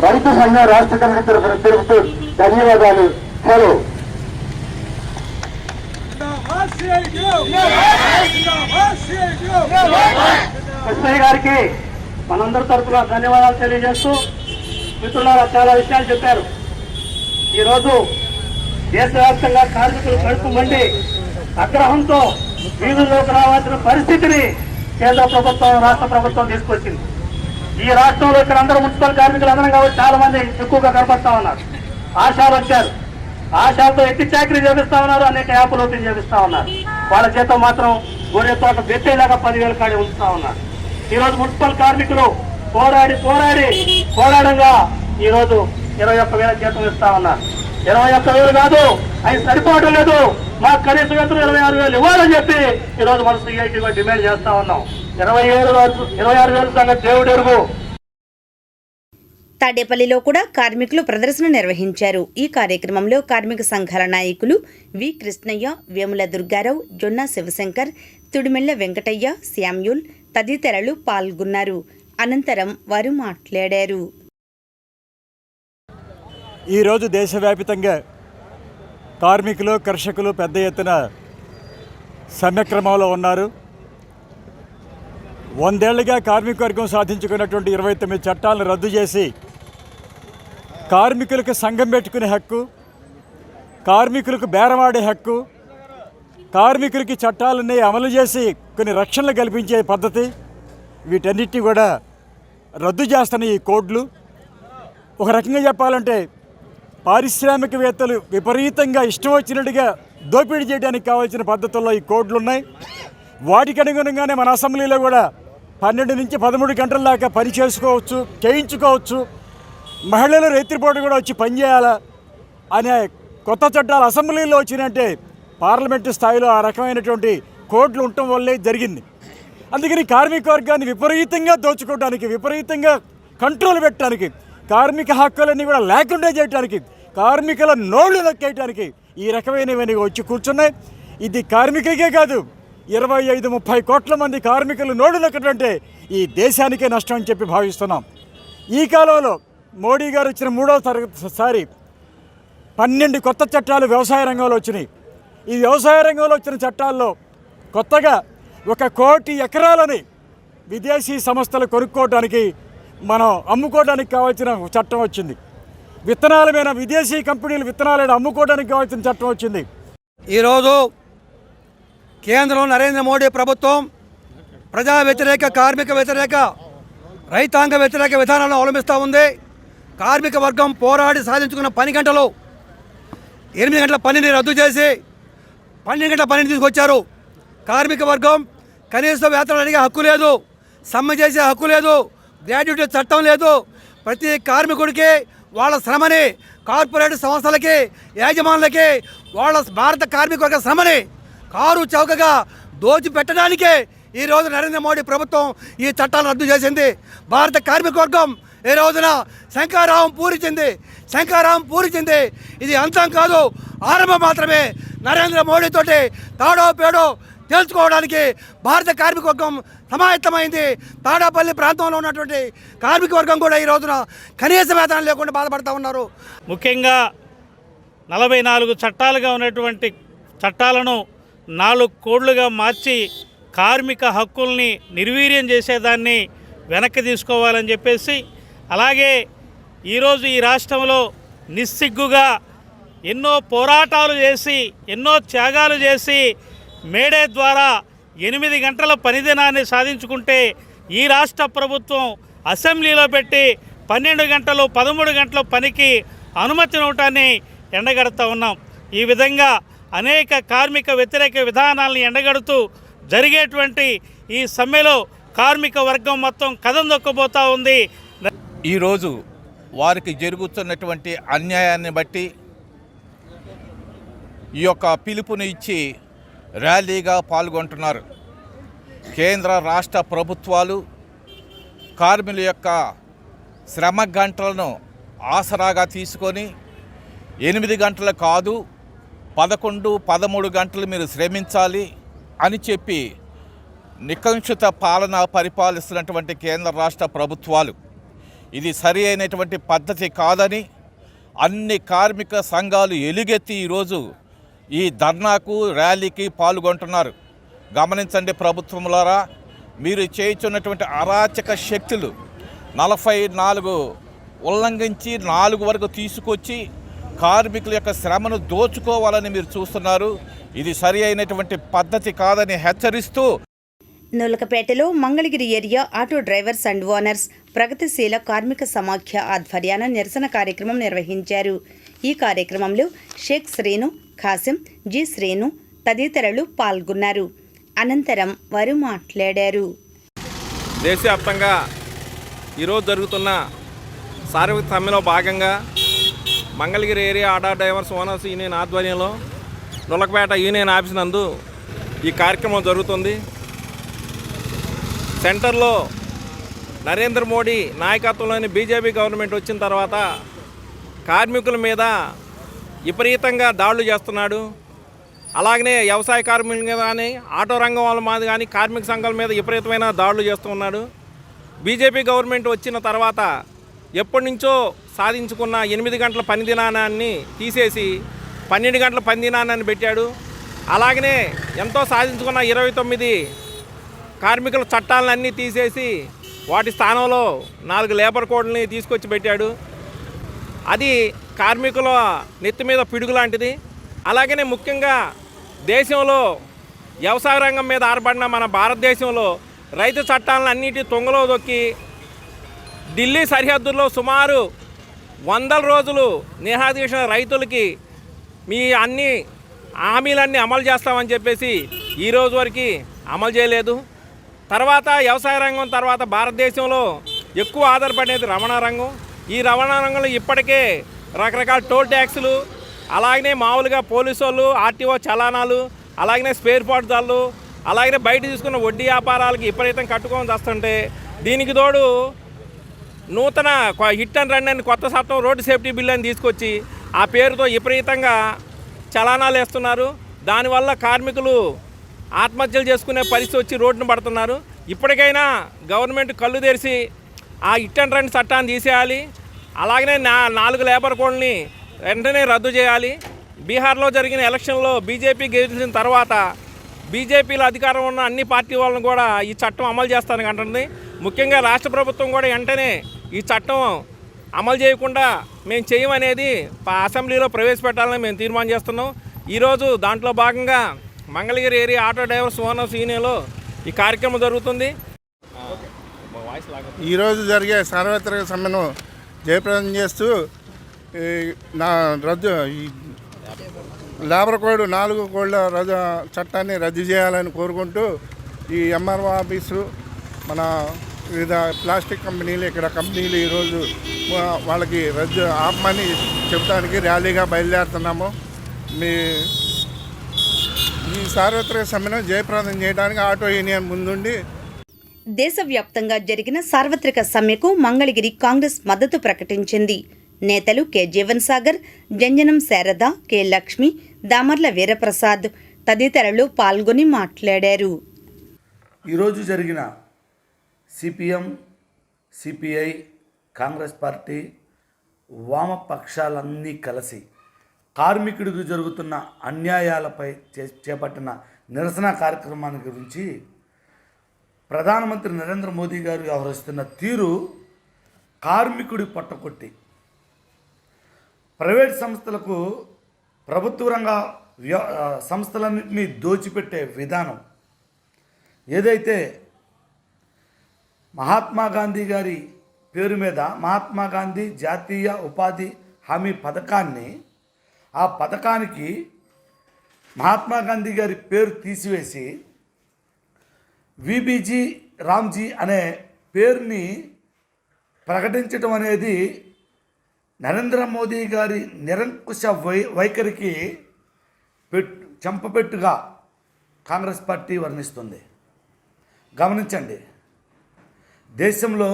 రైతు సంఘం రాష్ట్ర కమిటీ తరఫున తెలుపుతూ ధన్యవాదాలు. సెలవు. ఎస్ఐ గారికి మనందరి తరఫున ధన్యవాదాలు తెలియజేస్తూ, మిత్రులారా చాలా విషయాలు చెప్పారు. ఈరోజు దేశవ్యాప్తంగా కార్మికులు కడుపు మండి ఆగ్రహంతో వీధుల్లోకి రావాల్సిన పరిస్థితిని కేంద్ర ప్రభుత్వం, రాష్ట్ర ప్రభుత్వం తీసుకొచ్చింది. ఈ రాష్ట్రంలో ఇక్కడ అందరూ మున్సిపల్ కార్మికులు అందరం కాబట్టి చాలా మంది ఎక్కువగా కనపడతా ఉన్నారు. ఆశాలు వచ్చారు, ఆశాలతో ఎత్తి చాకరీ చేపిస్తా ఉన్నారు, అనేక యాప్లు ఓపెన్ చేపిస్తా ఉన్నారు. వాళ్ళ చేత మాత్రం గొర్రె తోట బెట్టేలాగా 10,000 కాడి ఉంచుతా ఉన్నారు. ఈరోజు మున్సిపల్ కార్మికులు పోరాడంగా ఈరోజు 21,000 జీతం ఇస్తా ఉన్నారు. 21,000 కాదు, అది సరిపోవడం లేదు. మాకు కనీస వేతనం 26,000 ఇవ్వాలని చెప్పి ఈరోజు మన సిఐటిగా డిమాండ్ చేస్తా ఉన్నాం. 26,000 సంగతి దేవుడు ఎరుగు. తాడేపల్లిలో కూడా కార్మికులు ప్రదర్శన నిర్వహించారు. ఈ కార్యక్రమంలో కార్మిక సంఘాల నాయకులు వి కృష్ణయ్య, వేముల దుర్గారావు, జొన్న శివశంకర్, తుడిమెళ్ల వెంకటయ్య, శామ్యూల్ తదితరులు పాల్గొన్నారు. అనంతరం వారు మాట్లాడారు. ఈరోజు దేశవ్యాప్తంగా కార్మికులు, కర్షకులు పెద్ద ఎత్తున సమ్యక్రమంలో ఉన్నారు. 100 ఏళ్లుగా కార్మిక వర్గం సాధించుకున్నటువంటి 29 చట్టాలను రద్దు చేసి కార్మికులకు సంఘం పెట్టుకునే హక్కు, కార్మికులకు బేరమాడే హక్కు, కార్మికులకి చట్టాలన్నీ అమలు చేసి కొన్ని రక్షణలు కల్పించే పద్ధతి, వీటన్నిటిని కూడా రద్దు చేస్తున్న ఈ కోడ్లు ఒక రకంగా చెప్పాలంటే పారిశ్రామికవేత్తలు విపరీతంగా ఇష్టం వచ్చినట్టుగా దోపిడీ చేయడానికి కావాల్సిన పద్ధతుల్లో ఈ కోడ్లు ఉన్నాయి. వాటికి అనుగుణంగానే మన అసెంబ్లీలో కూడా 12 నుంచి 13 గంటల దాకా పని చేసుకోవచ్చు, చేయించుకోవచ్చు. మహిళలు రైతుపూట కూడా వచ్చి పనిచేయాలా అనే కొత్త చట్టాలు అసెంబ్లీలో వచ్చినంటే పార్లమెంటు స్థాయిలో ఆ రకమైనటువంటి కోడ్లు ఉండటం వల్లే జరిగింది. అందుకని కార్మిక వర్గాన్ని విపరీతంగా దోచుకోవడానికి, విపరీతంగా కంట్రోల్ పెట్టడానికి, కార్మిక హక్కులన్నీ కూడా లేకుండా చేయడానికి, కార్మికుల నోళ్లు నొక్కేయడానికి ఈ రకమైనవన్నీ వచ్చి కూర్చున్నాయి. ఇది కార్మికులకే కాదు, 25-30 కోట్ల మంది కార్మికులు నోళ్లు నొక్కడంటే ఈ దేశానికే నష్టం అని చెప్పి భావిస్తున్నాం. ఈ కాలంలో మోడీ గారు వచ్చిన 3వ సారి 12 కొత్త చట్టాలు వ్యవసాయ రంగంలో వచ్చినాయి. ఈ వ్యవసాయ రంగంలో వచ్చిన చట్టాల్లో కొత్తగా 1 కోటి ఎకరాలని విదేశీ సంస్థలు కొనుక్కోవడానికి, మనం అమ్ముకోవడానికి కావాల్సిన చట్టం వచ్చింది. విత్తనాల మీద విదేశీ కంపెనీలు విత్తనాలను అమ్ముకోవడానికి కావాల్సిన చట్టం వచ్చింది. ఈరోజు కేంద్రంలో నరేంద్ర మోడీ ప్రభుత్వం ప్రజా వ్యతిరేక, కార్మిక వ్యతిరేక, రైతాంగ వ్యతిరేక విధానాలను అవలంబిస్తూ ఉంది. కార్మిక వర్గం పోరాడి సాధించుకున్న 10 గంటలు 8 గంటల పనిని రద్దు చేసి 12 గంటల పనిని తీసుకొచ్చారు. కార్మిక వర్గం కనీస వేతనం అడిగే హక్కు లేదు, సమ్మె చేసే హక్కు లేదు, గ్రాడ్యుయేట్ చట్టం లేదు. ప్రతి కార్మికుడికి వాళ్ళ శ్రమని కార్పొరేట్ సంస్థలకి, యాజమానులకి వాళ్ళ భారత కార్మిక వర్గ శ్రమని కారు చౌకగా దోచిపెట్టడానికే ఈరోజు నరేంద్ర మోడీ ప్రభుత్వం ఈ చట్టాలను రద్దు చేసింది. భారత కార్మిక వర్గం ఈ రోజున శంఖారావం పూరించింది. ఇది అంతం కాదు, ఆరంభం మాత్రమే. నరేంద్ర మోడీతోటి తాడో పేడో తెలుసుకోవడానికి భారత కార్మిక వర్గం సమాయత్తమైంది. తాడాపల్లి ప్రాంతంలో ఉన్నటువంటి కార్మిక వర్గం కూడా ఈ రోజున కనీస వేతనం లేకుండా బాధపడుతూ ఉన్నారు. ముఖ్యంగా 44 చట్టాలుగా ఉన్నటువంటి చట్టాలను 4 కోడ్లుగా మార్చి కార్మిక హక్కుల్ని నిర్వీర్యం చేసేదాన్ని వెనక్కి తీసుకోవాలని చెప్పేసి, అలాగే ఈరోజు ఈ రాష్ట్రంలో నిస్సిగ్గుగా ఎన్నో పోరాటాలు చేసి, ఎన్నో త్యాగాలు చేసి మేడే ద్వారా 8 గంటల పనిదినాన్ని సాధించుకుంటే ఈ రాష్ట్ర ప్రభుత్వం అసెంబ్లీలో పెట్టి 12 గంటలు 13 గంటల పనికి అనుమతినివ్వటాన్ని ఎండగడుతూ ఉన్నాం. ఈ విధంగా అనేక కార్మిక వ్యతిరేక విధానాలను ఎండగడుతూ జరిగేటువంటి ఈ సమ్మెలో కార్మిక వర్గం మొత్తం కదం దొక్కబోతూ ఉంది. ఈరోజు వారికి జరుగుతున్నటువంటి అన్యాయాన్ని బట్టి ఈ యొక్క పిలుపుని ఇచ్చి ర్యాలీగా పాల్గొంటున్నారు. కేంద్ర రాష్ట్ర ప్రభుత్వాలు కార్మికుల యొక్క శ్రమ గంటలను ఆసరాగా తీసుకొని 8 గంటలు కాదు 11-13 గంటలు మీరు శ్రమించాలి అని చెప్పి నికంషిత పాలన పరిపాలిస్తున్నటువంటి కేంద్ర రాష్ట్ర ప్రభుత్వాలు ఇది సరి అయినటువంటి పద్ధతి కాదని అన్ని కార్మిక సంఘాలు ఎలుగెత్తి ఈరోజు ఈ ధర్నాకు ర్యాలీకి పాల్గొంటున్నారు. గమనించండి ప్రభుత్వములారా, మీరు చేయుచున్నటువంటి అరాచక శక్తులు 44 ఉల్లంఘించి 4 వరకు తీసుకొచ్చి కార్మికుల యొక్క శ్రమను దోచుకోవాలని మీరు చూస్తున్నారు. ఇది సరి అయినటువంటి పద్ధతి కాదని హెచ్చరిస్తూ నూలకపేటలో Mangalagiri area auto drivers and owners ప్రగతిశీల కార్మిక సమాఖ్య ఆధ్వర్యాన నిరసన కార్యక్రమం నిర్వహించారు. ఈ కార్యక్రమంలో షేక్ శ్రీను, ఖాసిం, జి శ్రీను తదితరులు పాల్గొన్నారు. అనంతరం వారు మాట్లాడారు. దేశవ్యాప్తంగా ఈరోజు జరుగుతున్న సార్వత్రిక సమ్మెలో భాగంగా Mangalagiri area auto drivers owners union ఆధ్వర్యంలో నూలకపేట యూనియన్ ఆఫీస్ నందు ఈ కార్యక్రమం జరుగుతుంది. సెంటర్లో నరేంద్ర మోడీ నాయకత్వంలోని బీజేపీ గవర్నమెంట్ వచ్చిన తర్వాత కార్మికుల మీద విపరీతంగా దాడులు చేస్తున్నాడు. అలాగనే వ్యవసాయ కార్మికుల మీద కానీ, ఆటో రంగం వాళ్ళ మీద కానీ, కార్మిక సంఘాల మీద విపరీతమైన దాడులు చేస్తూ ఉన్నాడు. బీజేపీ గవర్నమెంట్ వచ్చిన తర్వాత ఎప్పటి నుంచో సాధించుకున్న 8 గంటల పని దినాన్ని తీసేసి 12 గంటల పని దినాన్ని పెట్టాడు. అలాగనే ఎంతో సాధించుకున్న 29 కార్మికుల చట్టాలన్నీ తీసేసి వాటి స్థానంలో 4 లేబర్ కోడ్లని తీసుకొచ్చి పెట్టాడు. అది కార్మికుల నెత్తి మీద పిడుగు లాంటిది. అలాగనే ముఖ్యంగా దేశంలో వ్యవసాయ రంగం మీద ఆధారపడిన మన భారతదేశంలో రైతు చట్టాలను అన్నిటి తొంగలో దొక్కి ఢిల్లీ సరిహద్దుల్లో సుమారు 100 రోజులు నిరాదీక్ష రైతులకి మీ అన్ని హామీలన్నీ అమలు చేస్తామని చెప్పేసి ఈ రోజు వరకు అమలు చేయలేదు. తర్వాత వ్యవసాయ రంగం తర్వాత భారతదేశంలో ఎక్కువ ఆధారపడేది రవాణా రంగం. ఈ రవాణా రంగంలో ఇప్పటికే రకరకాల టోల్ ట్యాక్సులు, అలాగనే మామూలుగా పోలీసు వాళ్ళు ఆర్టీఓ చలానాలు, అలాగనే స్పేర్ పార్ట్ దాళ్ళు, అలాగనే బయట తీసుకున్న వడ్డీ వ్యాపారాలకి విపరీతం కట్టుకొని వస్తుంటే దీనికి తోడు నూతన హిట్ అండ్ రన్ అని కొత్త చట్టం రోడ్డు సేఫ్టీ బిల్ అని తీసుకొచ్చి ఆ పేరుతో విపరీతంగా చలానాలు వేస్తున్నారు. దానివల్ల కార్మికులు ఆత్మహత్యలు చేసుకునే పరిస్థితి వచ్చి రోడ్డును పడుతున్నారు. ఇప్పటికైనా గవర్నమెంట్ కళ్ళు తెరిచి ఆ హిట్ అండ్ రన్ చట్టాన్ని తీసేయాలి. అలాగనే 4 లేబర్ కోడ్ని వెంటనే రద్దు చేయాలి. బీహార్లో జరిగిన ఎలక్షన్లో బీజేపీ గెలిచిన తర్వాత బీజేపీలో అధికారం ఉన్న అన్ని పార్టీ వాళ్ళని కూడా ఈ చట్టం అమలు చేస్తానికి అంటుంది. ముఖ్యంగా రాష్ట్ర ప్రభుత్వం కూడా వెంటనే ఈ చట్టం అమలు చేయకుండా మేము చేయమనేది అసెంబ్లీలో ప్రవేశపెట్టాలని మేము తీర్మానం చేస్తున్నాం. ఈరోజు దాంట్లో భాగంగా Mangalagiri area auto drivers owners యూనియన్లో ఈ కార్యక్రమం జరుగుతుంది. ఈరోజు జరిగే సార్వత్రిక సమ్మెను జయప్రదం చేస్తూ ఈ లేబర్ కోడ్ 4 కోడ్ల చట్టాన్ని రద్దు చేయాలని కోరుకుంటూ ఈ ఎంఆర్ఓ ఆఫీసు, మన వివిధ ప్లాస్టిక్ కంపెనీలు, ఇక్కడ కంపెనీలు ఈరోజు వాళ్ళకి రద్దు ఆపమని చెబుతానికి ర్యాలీగా బయలుదేరుతున్నాము. ఈ సార్వత్రిక సమ్మెను జయప్రదం చేయడానికి ఆటో యూనియన్ ముందుండి దేశవ్యాప్తంగా జరిగిన సార్వత్రిక సమ్మెకు మంగళగిరి కాంగ్రెస్ మద్దతు ప్రకటించింది. నేతలు కె జీవన్ సాగర్, జంజనం శారద, కె లక్ష్మి, దామర్ల వీరప్రసాద్ తదితరులు పాల్గొని మాట్లాడారు. ఈరోజు జరిగిన సిపిఎం, సిపిఐ, కాంగ్రెస్ పార్టీ, వామపక్షాలన్నీ కలిసి కార్మికుడికి జరుగుతున్న అన్యాయాలపై చేపట్టిన నిరసన కార్యక్రమాన్ని గురించి ప్రధానమంత్రి నరేంద్ర మోదీ గారు వ్యవహరిస్తున్న తీరు కార్మికుడి పొట్టకొట్టి ప్రైవేట్ సంస్థలకు ప్రభుత్వ రంగ సంస్థలన్నింటినీ దోచిపెట్టే విధానం ఏదైతే మహాత్మా గాంధీ గారి పేరు మీద మహాత్మా గాంధీ జాతీయ ఉపాధి హామీ పథకాన్ని, ఆ పథకానికి మహాత్మా గాంధీ గారి పేరు తీసివేసి విబిజీ రామ్జీ అనే పేరుని ప్రకటించడం అనేది నరేంద్ర మోదీ గారి నిరంకుశ వైఖరికి చెంపపెట్టుగా కాంగ్రెస్ పార్టీ వర్ణిస్తుంది. గమనించండి, దేశంలో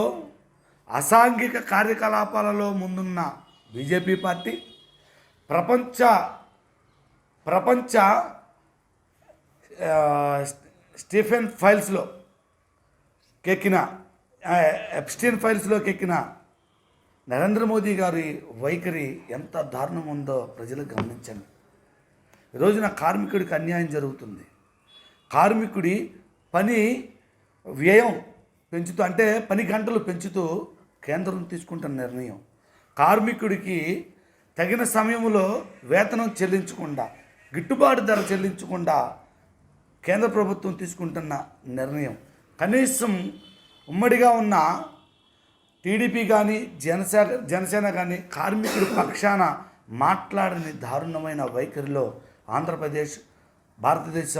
అసాంఘిక కార్యకలాపాలలో ముందున్న బీజేపీ పార్టీ ప్రపంచ స్టీఫెన్ ఫైల్స్లో కెక్కిన ఎప్స్టీన్ ఫైల్స్లోకి ఎక్కిన నరేంద్ర మోదీ గారి వైఖరి ఎంత దారుణం ఉందో ప్రజలు గమనించండి. ఈరోజున కార్మికుడికి అన్యాయం జరుగుతుంది. కార్మికుడి పని వ్యయం పెంచుతూ, అంటే పని గంటలు పెంచుతూ కేంద్రం తీసుకుంటున్న నిర్ణయం, కార్మికుడికి తగిన సమయంలో వేతనం చెల్లించకుండా, గిట్టుబాటు ధర చెల్లించకుండా కేంద్ర ప్రభుత్వం తీసుకుంటున్న నిర్ణయం, కనీసం ఉమ్మడిగా ఉన్న టీడీపీ కానీ జనసేన కానీ కార్మికుడి పక్షాన మాట్లాడని దారుణమైన వైఖరిలో ఆంధ్రప్రదేశ్, భారతదేశ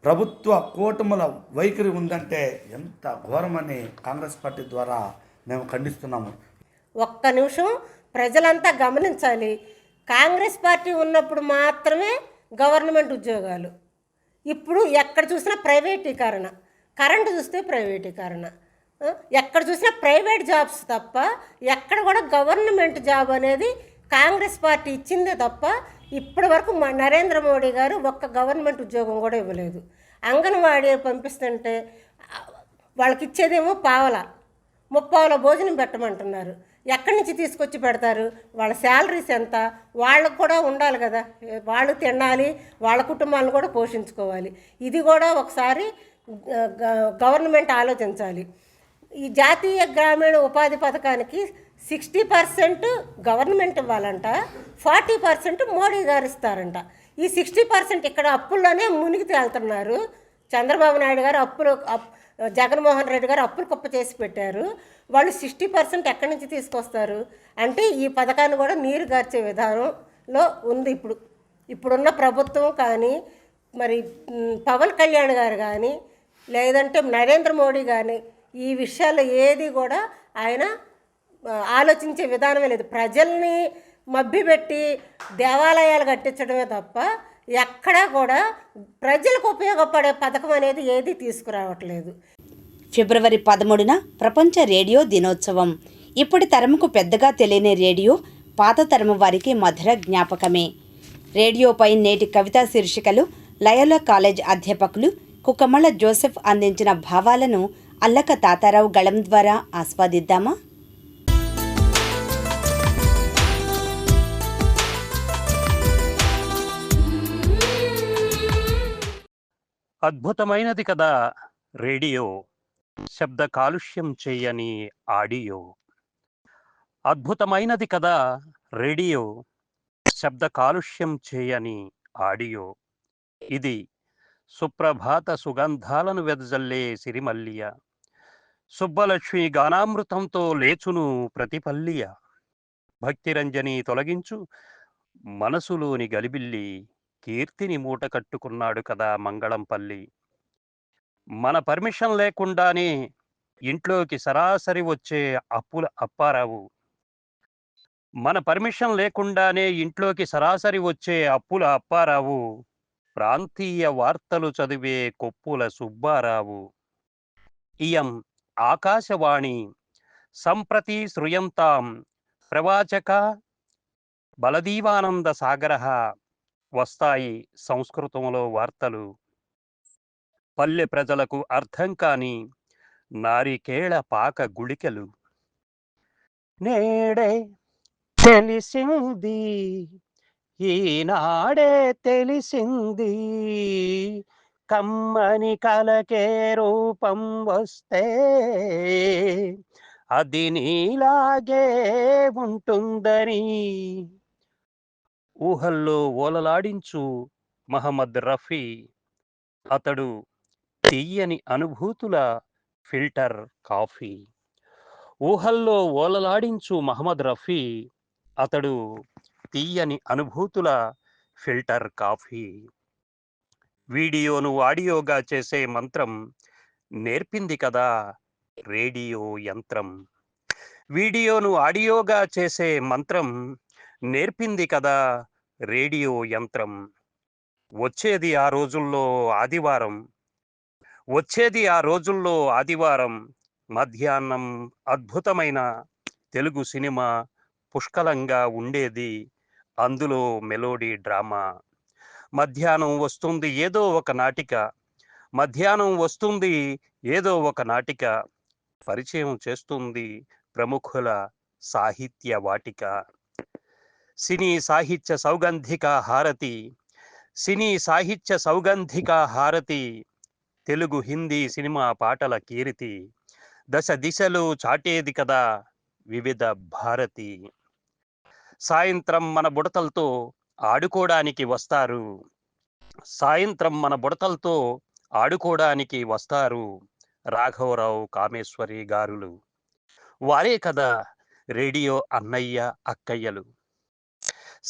ప్రభుత్వ కూటముల వైఖరి ఉందంటే ఎంత ఘోరమని కాంగ్రెస్ పార్టీ ద్వారా మేము ఖండిస్తున్నాము. ఒక్క నిమిషం ప్రజలంతా గమనించాలి. కాంగ్రెస్ పార్టీ ఉన్నప్పుడు మాత్రమే గవర్నమెంట్ ఉద్యోగాలు, ఇప్పుడు ఎక్కడ చూసినా ప్రైవేటీకరణ, కరెంటు చూస్తే ప్రైవేటీకరణ, ఎక్కడ చూసినా ప్రైవేట్ జాబ్స్ తప్ప ఎక్కడ కూడా గవర్నమెంట్ జాబ్ అనేది కాంగ్రెస్ పార్టీ ఇచ్చిందే తప్ప ఇప్పటి వరకు నరేంద్ర మోడీ గారు ఒక్క గవర్నమెంట్ ఉద్యోగం కూడా ఇవ్వలేదు. అంగన్వాడీ పంపిస్తుంటే వాళ్ళకి ఇచ్చేదేమో ముప్పావుల భోజనం పెట్టమంటున్నారు. ఎక్కడి నుంచి తీసుకొచ్చి పెడతారు? వాళ్ళ శాలరీస్ ఎంత? వాళ్ళకు కూడా ఉండాలి కదా, వాళ్ళు తినాలి, వాళ్ళ కుటుంబాలను కూడా పోషించుకోవాలి. ఇది కూడా ఒకసారి గవర్నమెంట్ ఆలోచించాలి. ఈ జాతీయ గ్రామీణ ఉపాధి పథకానికి 60% గవర్నమెంట్ ఇవ్వాలంట, 40% మోడీ గారు ఇస్తారంట. ఈ 60% ఇక్కడ అప్పుల్లోనే మునిగి తేలుతున్నారు. చంద్రబాబు నాయుడు గారు జగన్మోహన్ రెడ్డి గారు అప్పులు కుప్ప చేసి పెట్టారు. వాళ్ళు 60% ఎక్కడి నుంచి తీసుకొస్తారు? అంటే ఈ పథకాన్ని కూడా నీరు గార్చే విధానంలో ఉంది ఇప్పుడున్న ప్రభుత్వం. కానీ మరి పవన్ కళ్యాణ్ గారు కానీ లేదంటే నరేంద్ర మోడీ కానీ ఈ విషయాల్లో ఏది కూడా ఆయన ఆలోచించే విధానమే లేదు. ప్రజల్ని మభ్యపెట్టి దేవాలయాలు కట్టించడమే తప్ప ఎక్కడా కూడా ప్రజలకు ఉపయోగపడే పథకం అనేది ఏది తీసుకురావట్లేదు. ఫిబ్రవరి 13న ప్రపంచ రేడియో దినోత్సవం. ఇప్పటి తరముకు పెద్దగా తెలియని రేడియో పాత తరము వారికి మధుర జ్ఞాపకమే. రేడియోపై నేటి కవితా శీర్షికలు లయోలా కాలేజ్ అధ్యాపకులు కుక్కమళ్ళ జోసెఫ్ అందించిన భావాలను అల్లక తాతారావు గళం ద్వారా ఆస్వాదిద్దామా? అద్భుతమైనది కదా రేడియో, శబ్ద కాలుష్యం చేయని ఆడియో. అద్భుతమైనది కదా రేడియో, శబ్ద కాలుష్యం చేయని ఆడియో. ఇది సుప్రభాత సుగంధాలను వెదజల్లే సిరిమల్లియ, సుబ్బలక్ష్మి గానామృతంతో లేచును ప్రతిపల్లియ. భక్తిరంజని తొలగించు మనసులోని గలిబిల్లి, కీర్తిని మూట కట్టుకున్నాడు కదా మంగళంపల్లి. మన పర్మిషన్ లేకుండానే ఇంట్లోకి సరాసరి వచ్చే అప్పుల అప్పారావు, మన పర్మిషన్ లేకుండానే ఇంట్లోకి సరాసరి వచ్చే అప్పుల అప్పారావు, ప్రాంతీయ వార్తలు చదివే కొప్పుల సుబ్బారావు. ఇయం ఆకాశవాణి సంప్రతి శ్రూయంతాం ప్రవాచక బలదీవానంద సాగరః. వస్తాయి సంస్కృతంలో వార్తలు. పల్లె ప్రజలకు అర్థం కాని నారికేళ పాక గుళికలు. నేడే తెలిసింది, ఈనాడే తెలిసింది, కమ్మని కలకే రూపం వస్తే అది నీలాగే ఉంటుందని. ఊహల్లో ఓలలాడించు మహమ్మద్ రఫీ, అతడు తీయని అనుభూతుల ఫిల్టర్ కాఫీ. ఊహల్లో ఓలలాడించు మహమ్మద్ రఫీ, అతడు తీయని అనుభూతుల ఫిల్టర్ కాఫీ. వీడియోను ఆడియోగా చేసే మంత్రం నేర్పింది కదా రేడియో యంత్రం. వీడియోను ఆడియోగా చేసే మంత్రం నేర్పింది కదా రేడియో యంత్రం. వచ్చేది ఆ రోజుల్లో ఆదివారం, వచ్చేది ఆ రోజుల్లో ఆదివారం. మధ్యాహ్నం అద్భుతమైన తెలుగు సినిమా పుష్కలంగా ఉండేది, అందులో మెలోడీ డ్రామా. మధ్యాహ్నం వస్తుంది ఏదో ఒక నాటిక, మధ్యాహ్నం వస్తుంది ఏదో ఒక నాటిక, పరిచయం చేస్తుంది ప్రముఖుల సాహిత్య వాటిక. సినీ సాహిత్య సౌగంధిక హారతి, సినీ సాహిత్య సౌగంధిక హారతి, తెలుగు హిందీ సినిమా పాటల కీర్తి. దశ దిశలు చాటేది కదా వివిధ భారతి. సాయంత్రం మన బుడతలతో ఆడుకోవడానికి వస్తారు, సాయంత్రం మన బుడతలతో ఆడుకోవడానికి వస్తారు రాఘవరావు కామేశ్వరి గారులు. వారే కదా రేడియో అన్నయ్య అక్కయ్యలు.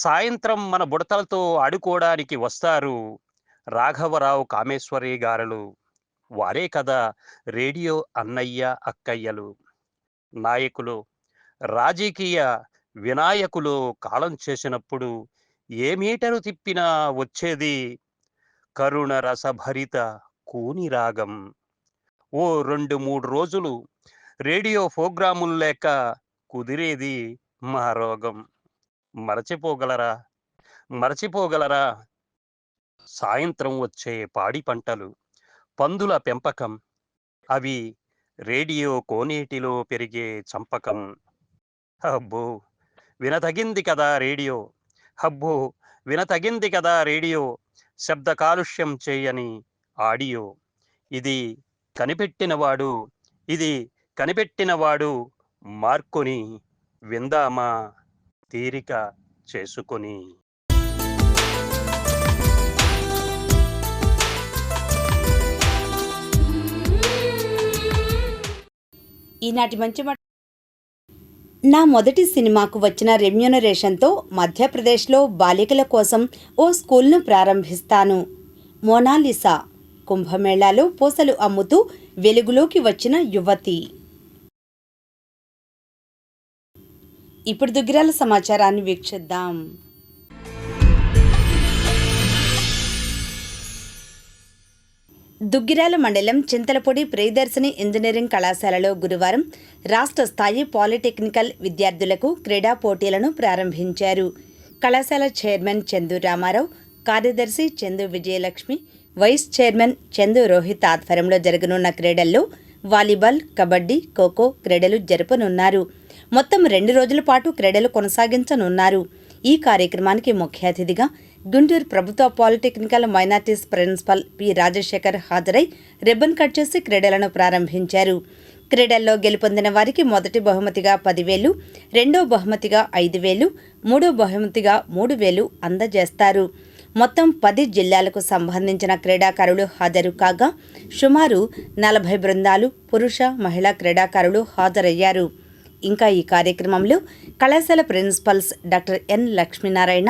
సాయంత్రం మన బుడతలతో ఆడుకోవడానికి వస్తారు రాఘవరావు కామేశ్వరి గారులు. వారే కదా రేడియో అన్నయ్య అక్కయ్యలు. నాయకులు, రాజకీయ వినాయకులు కాలం చేసినప్పుడు ఏ మీటరు తిప్పినా వచ్చేది కరుణ రసభరిత కూని రాగం. ఓ 2-3 రోజులు రేడియో ప్రోగ్రాములు లేక కుదిరేది మా రోగం. మరచిపోగలరా, మరచిపోగలరా సాయంత్రం వచ్చే పాడి పంటలు, పందుల పెంపకం, అవి రేడియో కోనేటిలో పెరిగే చంపకం. అబ్బో వినతగింది కదా రేడియో, అబ్బో వినతగింది కదా రేడియో, శబ్ద కాలుష్యం చేయని ఆడియో. ఇది కనిపెట్టినవాడు, ఇది కనిపెట్టినవాడు మార్కొని విందామా తీరిక చేసుకొని. ఈనాటి మంచి నా మొదటి సినిమాకు వచ్చిన రెమ్యూనరేషన్తో మధ్యప్రదేశ్లో బాలికల కోసం ఓ స్కూల్ను ప్రారంభిస్తాను. మోనాలిసా. కుంభమేళాలో పూసలు అమ్ముతూ వెలుగులోకి వచ్చిన యువతి. ఇప్పుడు దుగ్గిరాల సమాచారాన్ని వీక్షిద్దాం. దుగ్గిరాల మండలం చింతలపూడి ప్రియదర్శిని ఇంజనీరింగ్ కళాశాలలో గురువారం రాష్ట్ర స్థాయి పాలిటెక్నికల్ విద్యార్థులకు క్రీడా పోటీలను ప్రారంభించారు. కళాశాల చైర్మన్ చందు రామారావు, కార్యదర్శి చందు విజయలక్ష్మి, వైస్ చైర్మన్ చందు రోహిత్ ఆధ్వర్యంలో జరగనున్న క్రీడల్లో వాలీబాల్, కబడ్డీ, ఖోఖో క్రీడలు జరపనున్నారు. మొత్తం 2 రోజుల పాటు క్రీడలు కొనసాగించనున్నారు. ఈ కార్యక్రమానికి ముఖ్య అతిథిగా గుంటూరు ప్రభుత్వ polytechnical minorities principal P Rajasekhar హాజరై రిబ్బన్ కట్ చేసి క్రీడలను ప్రారంభించారు. క్రీడల్లో గెలుపొందిన వారికి మొదటి బహుమతిగా 10,000, రెండో బహుమతిగా 5,000, మూడో బహుమతిగా 3,000 అందజేస్తారు. మొత్తం 10 జిల్లాలకు సంబంధించిన క్రీడాకారులు హాజరు కాగా సుమారు 40 బృందాలు పురుష, మహిళా క్రీడాకారులు హాజరయ్యారు. ఇంకా ఈ కార్యక్రమంలో కళాశాల principals doctor N Lakshminarayana,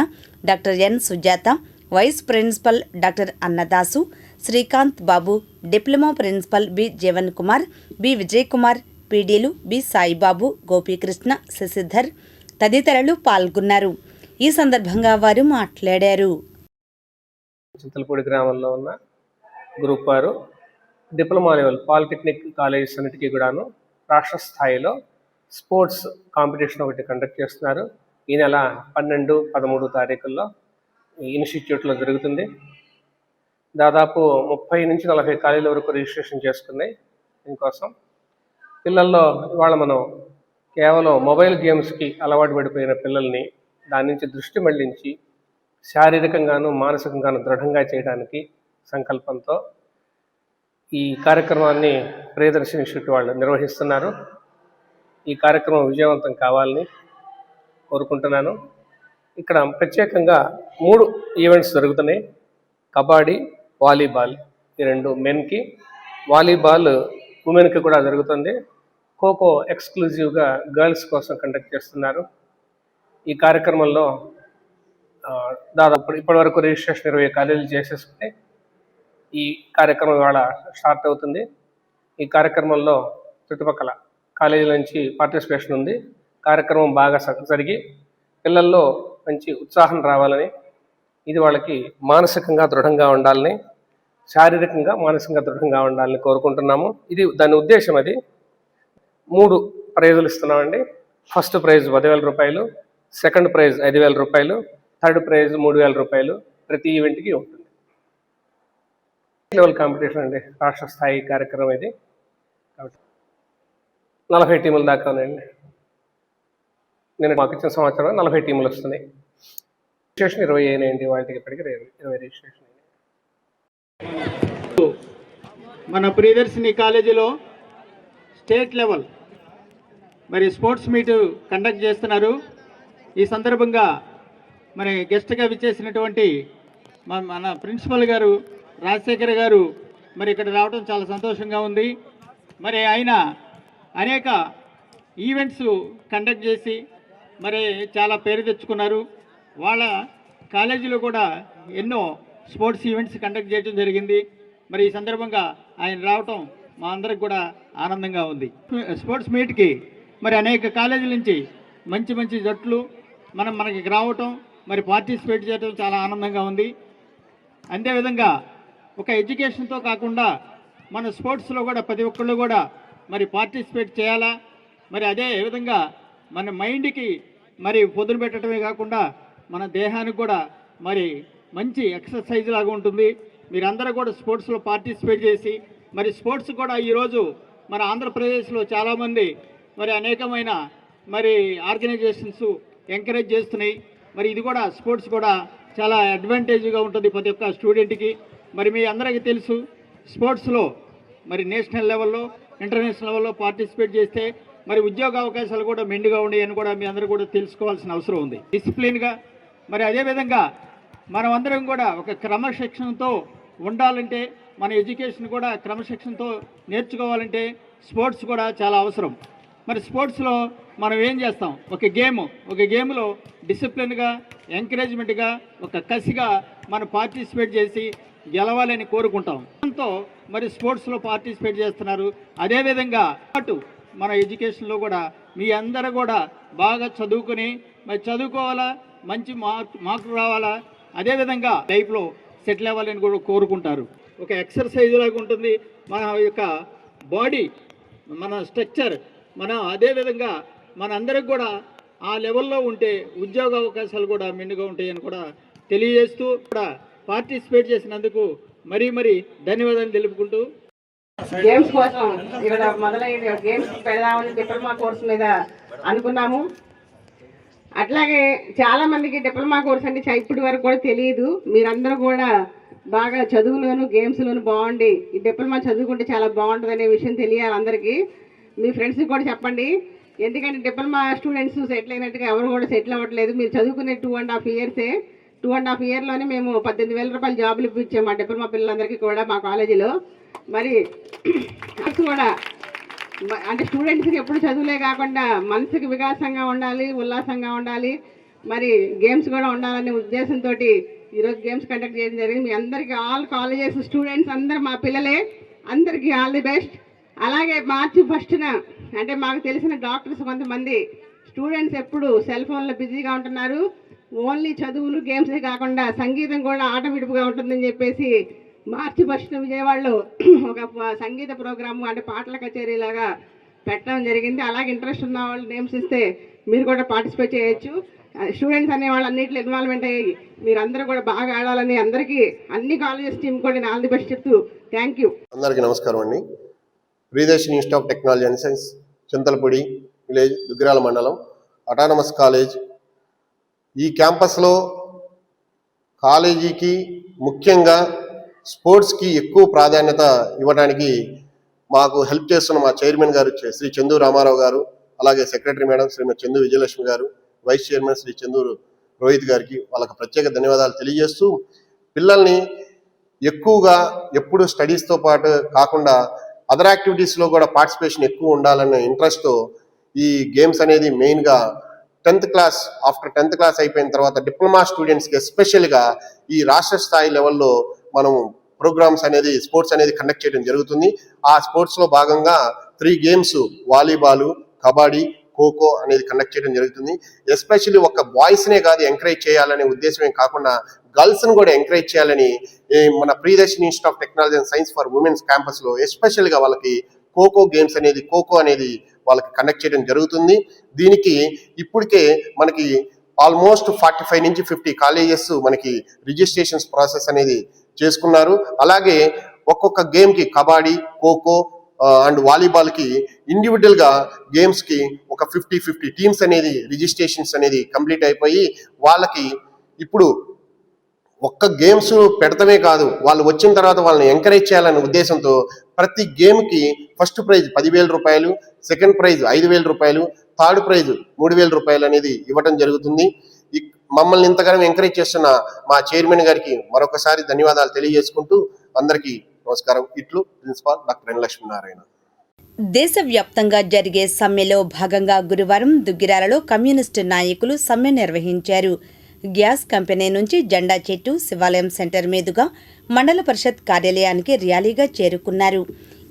doctor N Sujatha, vice principal doctor Annadasu, Srikanth Babu, diploma principal B Jeevan Kumar, B Vijay Kumar, పీడీలు బి సాయిబాబు, గోపీకృష్ణ, శశిధర్ తదితరులు పాల్గొన్నారు. ఈ సందర్భంగా వారు మాట్లాడారు. చింతలపూడి గ్రామంలో ఉన్న గ్రూప్ వారు డిప్లొమా లెవెల్ పాలిటెక్నిక్ కాలేజెస్ అన్నిటికీ కూడాను రాష్ట్ర స్థాయిలో స్పోర్ట్స్ కాంపిటీషన్ ఒకటి కండక్ట్ చేస్తున్నారు. ఈ నెల 12, 13 తారీఖుల్లో ఇన్స్టిట్యూట్లో జరుగుతుంది. దాదాపు 30 నుంచి 40 కాలేజీల వరకు రిజిస్ట్రేషన్ చేసుకున్నాయి. దీనికోసం పిల్లల్లో ఇవాళ మనం కేవలం మొబైల్ గేమ్స్కి అలవాటు పడిపోయిన పిల్లల్ని దాని నుంచి దృష్టి మళ్లించి శారీరకంగాను మానసికంగాను దృఢంగా చేయడానికి సంకల్పంతో ఈ కార్యక్రమాన్ని ప్రియదర్శిని ఇన్స్టిట్యూట్ వాళ్ళు నిర్వహిస్తున్నారు. ఈ కార్యక్రమం విజయవంతం కావాలని కోరుకుంటున్నాను. ఇక్కడ ప్రత్యేకంగా 3 ఈవెంట్స్ జరుగుతున్నాయి. కబడ్డీ, వాలీబాల్ ఈ 2 మెన్కి, వాలీబాల్ ఉమెన్కి కూడా జరుగుతుంది. ఖోఖో ఎక్స్క్లూజివ్గా గర్ల్స్ కోసం కండక్ట్ చేస్తున్నారు. ఈ కార్యక్రమంలో దాదాపు ఇప్పటివరకు రిజిస్ట్రేషన్ 20 కాలేజీలు చేసేసుకుని ఈ కార్యక్రమం ఇవాళ స్టార్ట్ అవుతుంది. ఈ కార్యక్రమంలో చుట్టుపక్కల కాలేజీల నుంచి పార్టిసిపేషన్ ఉంది. కార్యక్రమం బాగా జరిగి పిల్లల్లో మంచి ఉత్సాహం రావాలని, ఇది వాళ్ళకి మానసికంగా దృఢంగా ఉండాలని, శారీరకంగా మానసికంగా దృఢంగా ఉండాలని కోరుకుంటున్నాము. ఇది దాని ఉద్దేశం. అది 3 ప్రైజులు ఇస్తున్నామండి. ఫస్ట్ ప్రైజ్ 10,000 రూపాయలు, సెకండ్ ప్రైజ్ 5,000 రూపాయలు, థర్డ్ ప్రైజ్ 3,000 రూపాయలు ప్రతి ఈవెంట్కి ఉంటుంది. లెవెల్ కాంపిటీషన్ అండి, రాష్ట్ర స్థాయి కార్యక్రమం ఇది. కాబట్టి 40 టీముల దాకా ఉన్నాయండి. నేను మాకు ఇచ్చిన సంవత్సరం 40 టీములు వస్తున్నాయి. రిజిస్ట్రేషన్ 20 అయినాయండి. వాటికి ఇప్పటికీ 20 రిజిస్ట్రేషన్ అయినాయి. మన ప్రియదర్శిని కాలేజీలో స్టేట్ లెవెల్ మరి స్పోర్ట్స్ మీట్ కండక్ట్ చేస్తున్నారు. ఈ సందర్భంగా మరి గెస్ట్గా విచ్చేసినటువంటి మన ప్రిన్సిపల్ గారు రాజశేఖర్ గారు మరి ఇక్కడ రావడం చాలా సంతోషంగా ఉంది. మరి ఆయన అనేక ఈవెంట్స్ కండక్ట్ చేసి మరి చాలా పేరు తెచ్చుకున్నారు. వాళ్ళ కాలేజీలో కూడా ఎన్నో స్పోర్ట్స్ ఈవెంట్స్ కండక్ట్ చేయడం జరిగింది. మరి ఈ సందర్భంగా ఆయన రావటం మా అందరికి కూడా ఆనందంగా ఉంది. స్పోర్ట్స్ మీట్కి మరి అనేక కాలేజీల నుంచి మంచి మంచి జట్లు మనకి రావటం మరి పార్టిసిపేట్ చేయడం చాలా ఆనందంగా ఉంది. అంతేవిధంగా ఒక ఎడ్యుకేషన్తో కాకుండా మన స్పోర్ట్స్లో కూడా ప్రతి ఒక్కళ్ళు కూడా మరి పార్టిసిపేట్ చేయాలా. మరి అదే విధంగా మన మైండ్కి మరి పొదును పెట్టడమే కాకుండా మన దేహానికి కూడా మరి మంచి ఎక్సర్సైజ్ లాగా ఉంటుంది. మీరందరూ కూడా స్పోర్ట్స్లో పార్టిసిపేట్ చేసి మరి స్పోర్ట్స్ కూడా ఈరోజు మన ఆంధ్రప్రదేశ్లో చాలామంది మరి అనేకమైన మరి ఆర్గనైజేషన్స్ ఎంకరేజ్ చేస్తున్నాయి. మరి ఇది కూడా స్పోర్ట్స్ కూడా చాలా అడ్వాంటేజ్గా ఉంటుంది ప్రతి ఒక్క స్టూడెంట్కి. మరి మీ అందరికీ తెలుసు స్పోర్ట్స్లో మరి నేషనల్ లెవెల్లో ఇంటర్నేషనల్ లెవెల్లో పార్టిసిపేట్ చేస్తే మరి ఉద్యోగ అవకాశాలు కూడా మెండుగా ఉన్నాయని కూడా మీ అందరూ కూడా తెలుసుకోవాల్సిన అవసరం ఉంది. డిసిప్లిన్గా మరి అదేవిధంగా మనం అందరం కూడా ఒక క్రమశిక్షణతో ఉండాలంటే మన ఎడ్యుకేషన్ కూడా క్రమశిక్షణతో నేర్చుకోవాలంటే స్పోర్ట్స్ కూడా చాలా అవసరం. మరి స్పోర్ట్స్లో మనం ఏం చేస్తాం, ఒక గేమ్లో డిసిప్లిన్గా ఎంకరేజ్మెంట్గా ఒక కసిగా మనం పార్టిసిపేట్ చేసి గెలవాలని కోరుకుంటాం. దాంతో మరి స్పోర్ట్స్లో పార్టిసిపేట్ చేస్తున్నారు. అదేవిధంగా అటు మన ఎడ్యుకేషన్లో కూడా మీ అందరూ కూడా బాగా చదువుకుని మరి చదువుకోవాలా, మంచి మార్కులు రావాలా, అదేవిధంగా లైఫ్లో సెటిల్ అవ్వాలని కూడా కోరుకుంటారు. ఒక ఎక్సర్సైజ్ లాగా ఉంటుంది మన యొక్క బాడీ, మన స్ట్రక్చర్, అదేవిధంగా మన అందరికి కూడా ఆ లెవెల్లో ఉంటే ఉద్యోగ అవకాశాలు కూడా మెండుగా ఉంటాయని కూడా తెలియజేస్తూ కూడా పార్టిసిపేట్ చేసినందుకు మరీ ధన్యవాదాలు తెలుపుకుంటూ గేమ్స్ కోసం ఇక్కడ మొదలైన గేమ్స్ పెడదామని డిప్లొమా కోర్స్ మీద అనుకున్నాము. అట్లాగే చాలా మందికి డిప్లొమా కోర్స్ అంటే ఇప్పటి వరకు కూడా తెలియదు. మీరందరూ కూడా బాగా చదువులోను గేమ్స్లోను బాగుండి ఈ డిప్లొమా చదువుకుంటే చాలా బాగుంటుంది అనే విషయం తెలియాలి అందరికీ. మీ ఫ్రెండ్స్కి కూడా చెప్పండి. ఎందుకంటే డిప్లొమా స్టూడెంట్స్ సెటిల్ అయినట్టుగా ఎవరు కూడా సెటిల్ అవ్వట్లేదు. మీరు చదువుకునే 2.5 ఇయర్సే. 2.5 ఇయర్లోనే మేము 18,000 రూపాయలు జాబులు ఇప్పించాము మా డిప్లొమా పిల్లలందరికీ కూడా మా కాలేజీలో. మరి కూడా అంటే స్టూడెంట్స్కి ఎప్పుడు చదువులే కాకుండా మనసుకి వికాసంగా ఉండాలి, ఉల్లాసంగా ఉండాలి, మరి గేమ్స్ కూడా ఉండాలనే ఉద్దేశంతో ఈరోజు గేమ్స్ కండక్ట్ చేయడం జరిగింది. మీ అందరికీ ఆల్ కాలేజెస్ స్టూడెంట్స్ అందరూ మా పిల్లలే, అందరికీ ఆల్ ది బెస్ట్. అలాగే మార్చి 1న అంటే మాకు తెలిసిన డాక్టర్స్ కొంతమంది స్టూడెంట్స్ ఎప్పుడు సెల్ ఫోన్లో బిజీగా ఉంటున్నారు, ఓన్లీ చదువులు గేమ్సే కాకుండా సంగీతం కూడా ఆట విడుపుగా ఉంటుందని చెప్పేసి మార్చి 1న విజయవాడలో ఒక సంగీత ప్రోగ్రాము అంటే పాటల కచేరీలాగా పెట్టడం జరిగింది. అలాగే ఇంట్రెస్ట్ ఉన్న వాళ్ళు నేమ్స్ ఇస్తే మీరు కూడా పార్టిసిపేట్ చేయొచ్చు. స్టూడెంట్స్ అనే వాళ్ళు అన్నింటిలో ఇన్వాల్వ్మెంట్ అయ్యి మీరందరూ కూడా బాగా ఆడాలని అందరికీ అన్ని కాలేజెస్ టీం కూడా నేను ఆల్ ది బెస్ట్ చెప్తూ థ్యాంక్ యూ. అందరికీ నమస్కారం అండి. Priyadarshini institute of technology and science, Chintalapudi village, Duggirala మండలం, అటానమస్ కాలేజ్. ఈ క్యాంపస్లో కాలేజీకి ముఖ్యంగా స్పోర్ట్స్కి ఎక్కువ ప్రాధాన్యత ఇవ్వడానికి మాకు హెల్ప్ చేస్తున్న మా చైర్మన్ గారు శ్రీ చందు రామారావు గారు, అలాగే సెక్రటరీ మేడం శ్రీమతి చందు విజయలక్ష్మి గారు, వైస్ చైర్మన్ శ్రీ చందూరు రోహిత్ గారికి వాళ్ళకి ప్రత్యేక ధన్యవాదాలు తెలియజేస్తూ, పిల్లల్ని ఎక్కువగా ఎప్పుడు స్టడీస్తో పాటు కాకుండా అదర్ యాక్టివిటీస్లో కూడా పార్టిసిపేషన్ ఎక్కువ ఉండాలనే ఇంట్రెస్ట్తో ఈ గేమ్స్ అనేది మెయిన్గా 10th class after 10th class అయిపోయిన తర్వాత డిప్లొమా స్టూడెంట్స్కి ఎస్పెషల్గా ఈ రాష్ట్ర స్థాయి లెవెల్లో మనం ప్రోగ్రామ్స్ అనేది స్పోర్ట్స్ అనేది కండక్ట్ చేయడం జరుగుతుంది. ఆ స్పోర్ట్స్లో భాగంగా 3 గేమ్స్ వాలీబాలు, కబడ్డీ, ఖోఖో అనేది కండక్ట్ చేయడం జరుగుతుంది. ఎస్పెషల్లీ ఒక బాయ్స్నే కాదు ఎంకరేజ్ చేయాలనే ఉద్దేశమే కాకుండా గర్ల్స్ని కూడా ఎంకరేజ్ చేయాలని మన Priyadarshini institute of technology and science for women's క్యాంపస్లో ఎస్పెషల్గా వాళ్ళకి ఖోఖో అనేది వాళ్ళకి కండక్ట్ చేయడం జరుగుతుంది. దీనికి ఇప్పటికే మనకి ఆల్మోస్ట్ 45 నుంచి 50 కాలేజెస్ మనకి రిజిస్ట్రేషన్స్ ప్రాసెస్ అనేది చేసుకున్నారు. అలాగే ఒక్కొక్క గేమ్కి కబడ్డీ, ఖోఖో అండ్ వాలీబాల్కి ఇండివిజువల్గా గేమ్స్కి ఒక 50 టీమ్స్ అనేది రిజిస్ట్రేషన్స్ అనేది కంప్లీట్ అయిపోయి వాళ్ళకి ఇప్పుడు ఒక్క గేమ్స్ పెడతమే కాదు, వాళ్ళు వచ్చిన తర్వాత వాళ్ళని ఎంకరేజ్ చేయాలనే ఉద్దేశంతో ప్రతి గేమ్కి ఫస్ట్ ప్రైజ్ 10,000 రూపాయలు, సెకండ్ ప్రైజ్ 5,000 రూపాయలు, థర్డ్ ప్రైజ్ 3,000 రూపాయలు అనేది ఇవ్వడం జరుగుతుంది. మమ్మల్ని ఇంతగానో ఎంకరేజ్ చేస్తున్న మా చైర్మన్ గారికి మరొకసారి ధన్యవాదాలు తెలియజేసుకుంటూ అందరికీ నమస్కారం. ఇట్లు ప్రిన్సిపాల్ డాక్టర్ ఎన్ లక్ష్మీనారాయణ. దేశవ్యాప్తంగా జరిగే సమ్మెలో భాగంగా గురువారం దుగ్గిరాలలో కమ్యూనిస్టు నాయకులు సమ్మె నిర్వహించారు. గ్యాస్ కంపెనీ నుంచి జెండా చెట్టు శివాలయం సెంటర్ మీదుగా మండల పరిషత్ కార్యాలయానికి ర్యాలీగా చేరుకున్నారు.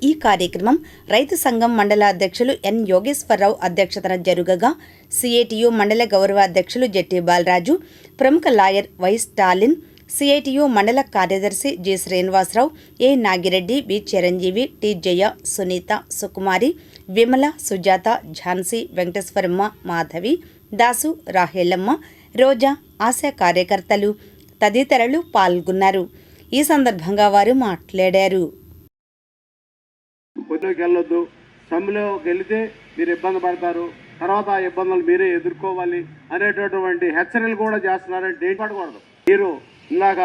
ఈ కార్యక్రమం రైతు సంఘం మండల అధ్యక్షులు ఎన్ యోగేశ్వరరావు అధ్యక్షతన జరుగగా సిఐటియు మండల గౌరవ అధ్యక్షులు జెట్టి బాలరాజు, ప్రముఖ లాయర్ వై స్టాలిన్, సిఐటియు మండల కార్యదర్శి జి శ్రీనివాసరావు, ఏ నాగిరెడ్డి, బి చిరంజీవి, టి జయ, సునీత, సుకుమారి, విమల, సుజాత, ఝాన్సీ, వెంకటేశ్వరమ్మ, మాధవి, దాసు, రాహేలమ్మ, రోజా, ఆశా కార్యకర్తలు తదితరులు పాల్గొన్నారు. ఈ సందర్భంగా వారు మాట్లాడారు. పొద్దుకి వెళ్ళొద్దు, సమ్మెలోకి వెళితే మీరు ఇబ్బంది పడతారు, తర్వాత ఆ ఇబ్బందులు మీరే ఎదుర్కోవాలి అనేటటువంటి హెచ్చరికలు కూడా చేస్తున్నారంటే డేట్ పడకూడదు. మీరు ఇందాక